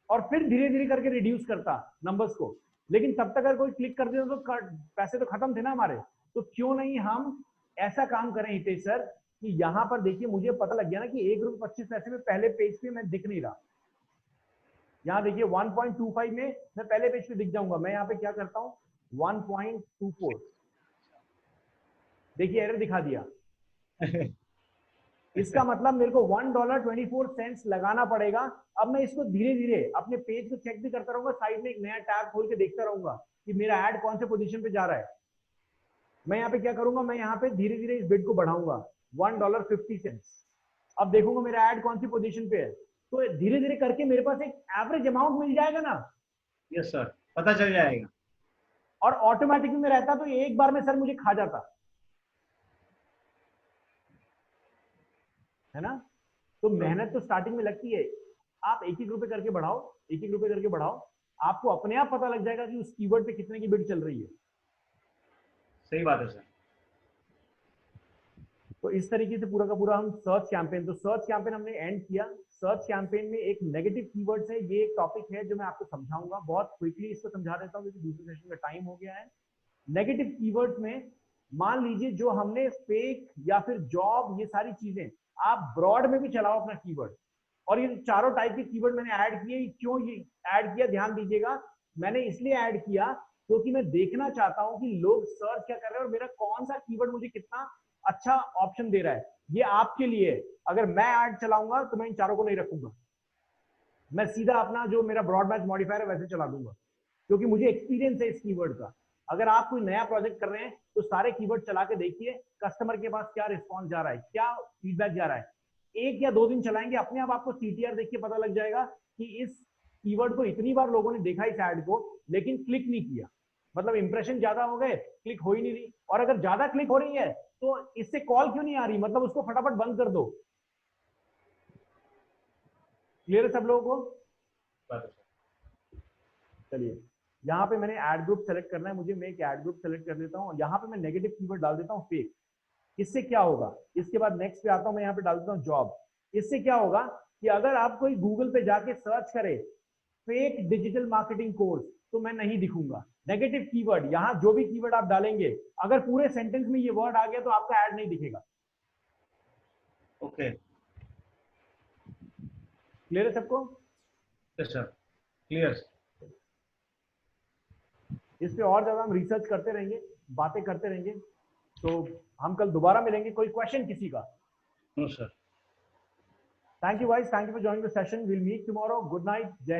और फिर धीरे धीरे करके रिड्यूस करता नंबर्स को, लेकिन तब तक अगर कोई क्लिक कर देता तो पैसे तो खत्म थे ना हमारे। तो क्यों नहीं हम ऐसा काम करें हितेश सर कि यहाँ पर देखिए मुझे पता लग गया ना कि ₹1.25 में पहले पेज पे मैं दिख नहीं रहा। यहाँ देखिए 1.25 में मैं पहले पेज पे दिख जाऊंगा। मैं यहाँ पे क्या करता हूँ 1.24, देखिए एरर दिखा दिया। इसका मतलब मेरे को $1.24 लगाना पड़ेगा। अब मैं इसको धीरे धीरे अपने पेज को चेक भी करता रहूंगा, साइड में एक नया टैब खोल के देखता रहूंगा कि मेरा ऐड कौन से पोजीशन पे जा रहा है। मैं यहाँ पे क्या करूंगा, मैं यहाँ पे धीरे धीरे इस बिड को बढ़ाऊंगा $1.50। अब देखूंगा मेरा ऐड कौन सी पोजीशन पे है, तो धीरे धीरे करके मेरे पास एक एवरेज अमाउंट मिल जाएगा ना। यस सर, पता चल जाएगा। और ऑटोमेटिकली में रहता तो एक बार में सर मुझे खा जाता है ना। तो मेहनत तो स्टार्टिंग में लगती है। आप एक एक रुपए करके बढ़ाओ, एक एक रुपए करके बढ़ाओ, आपको अपने आप पता लग जाएगा कि उस कीवर्ड पे कितने की बिड चल रही है। सही बात है सर। तो इस तरीके से पूरा का पूरा हम सर्च कैंपेन, तो सर्च कैंपेन हमने एंड किया। सर्च कैंपेन में एक नेगेटिव कीवर्ड्स है, ये एक टॉपिक है जो मैं आपको समझाऊंगा बहुत क्विकली, इसको समझा देता हूँ क्योंकि दूसरे सेशन का टाइम हो गया है। नेगेटिव कीवर्ड्स में मान लीजिए जो हमने फेक या फिर जॉब, ये सारी चीजें आप ब्रॉड में भी चलाओ अपना कीवर्ड। और ये चारों टाइप के कीवर्ड मैंने ऐड किए। क्यों ये ऐड किया ध्यान दीजिएगा, मैंने इसलिए ऐड किया क्योंकि मैं देखना चाहता हूं कि लोग सर्च क्या कर रहे हैं और मेरा कौन सा कीवर्ड मुझे कितना अच्छा ऑप्शन दे रहा है। ये आपके लिए, अगर मैं ऐड चलाऊंगा तो मैं इन चारों को नहीं रखूंगा, मैं सीधा अपना जो मेरा ब्रॉड मैच मॉडिफायर है वैसे चला दूंगा, क्योंकि मुझे एक्सपीरियंस है इस कीवर्ड का। अगर आप कोई नया प्रोजेक्ट कर रहे हैं तो सारे कीवर्ड चला के देखिए कस्टमर के पास क्या रिस्पॉन्स जा रहा है, क्या फीडबैक जा रहा है। 1 या 2 दिन चलाएंगे, अपने आप आपको सीटीआर देख के पता लग जाएगा कि इस कीवर्ड को इतनी बार लोगों ने देखा इस ऐड को लेकिन क्लिक नहीं किया, मतलब इंप्रेशन ज्यादा हो गए, क्लिक हो ही नहीं रही। और अगर ज्यादा क्लिक हो रही है तो इससे कॉल क्यों नहीं आ रही, मतलब उसको फटाफट बंद कर दो। क्लियर है सब लोगों को? चलिए यहाँ पे मैंने ऐड ग्रुप सेलेक्ट करना है मुझे, मैं एक ऐड ग्रुप सेलेक्ट कर देता हूँ। यहाँ पे मैं नेगेटिव कीवर्ड डाल देता हूँ फेक। इससे क्या होगा, इसके बाद नेक्स्ट पे आता हूँ, मैं यहाँ पे डाल देता हूँ जॉब। इससे क्या होगा कि अगर आप कोई गूगल पे जाके सर्च करे फेक डिजिटल मार्केटिंग कोर्स तो मैं नहीं दिखूंगा। नेगेटिव कीवर्ड, यहाँ जो भी कीवर्ड आप डालेंगे अगर पूरे सेंटेंस में ये वर्ड आ गया तो आपका ऐड नहीं दिखेगा। ओके, क्लियर है सबको? Yes sir, clear. इस पे और ज्यादा हम रिसर्च करते रहेंगे, बातें करते रहेंगे। तो हम कल दोबारा मिलेंगे। कोई क्वेश्चन किसी का? No sir. Thank you guys, thank you for joining the session. Will meet tomorrow. Good night. जय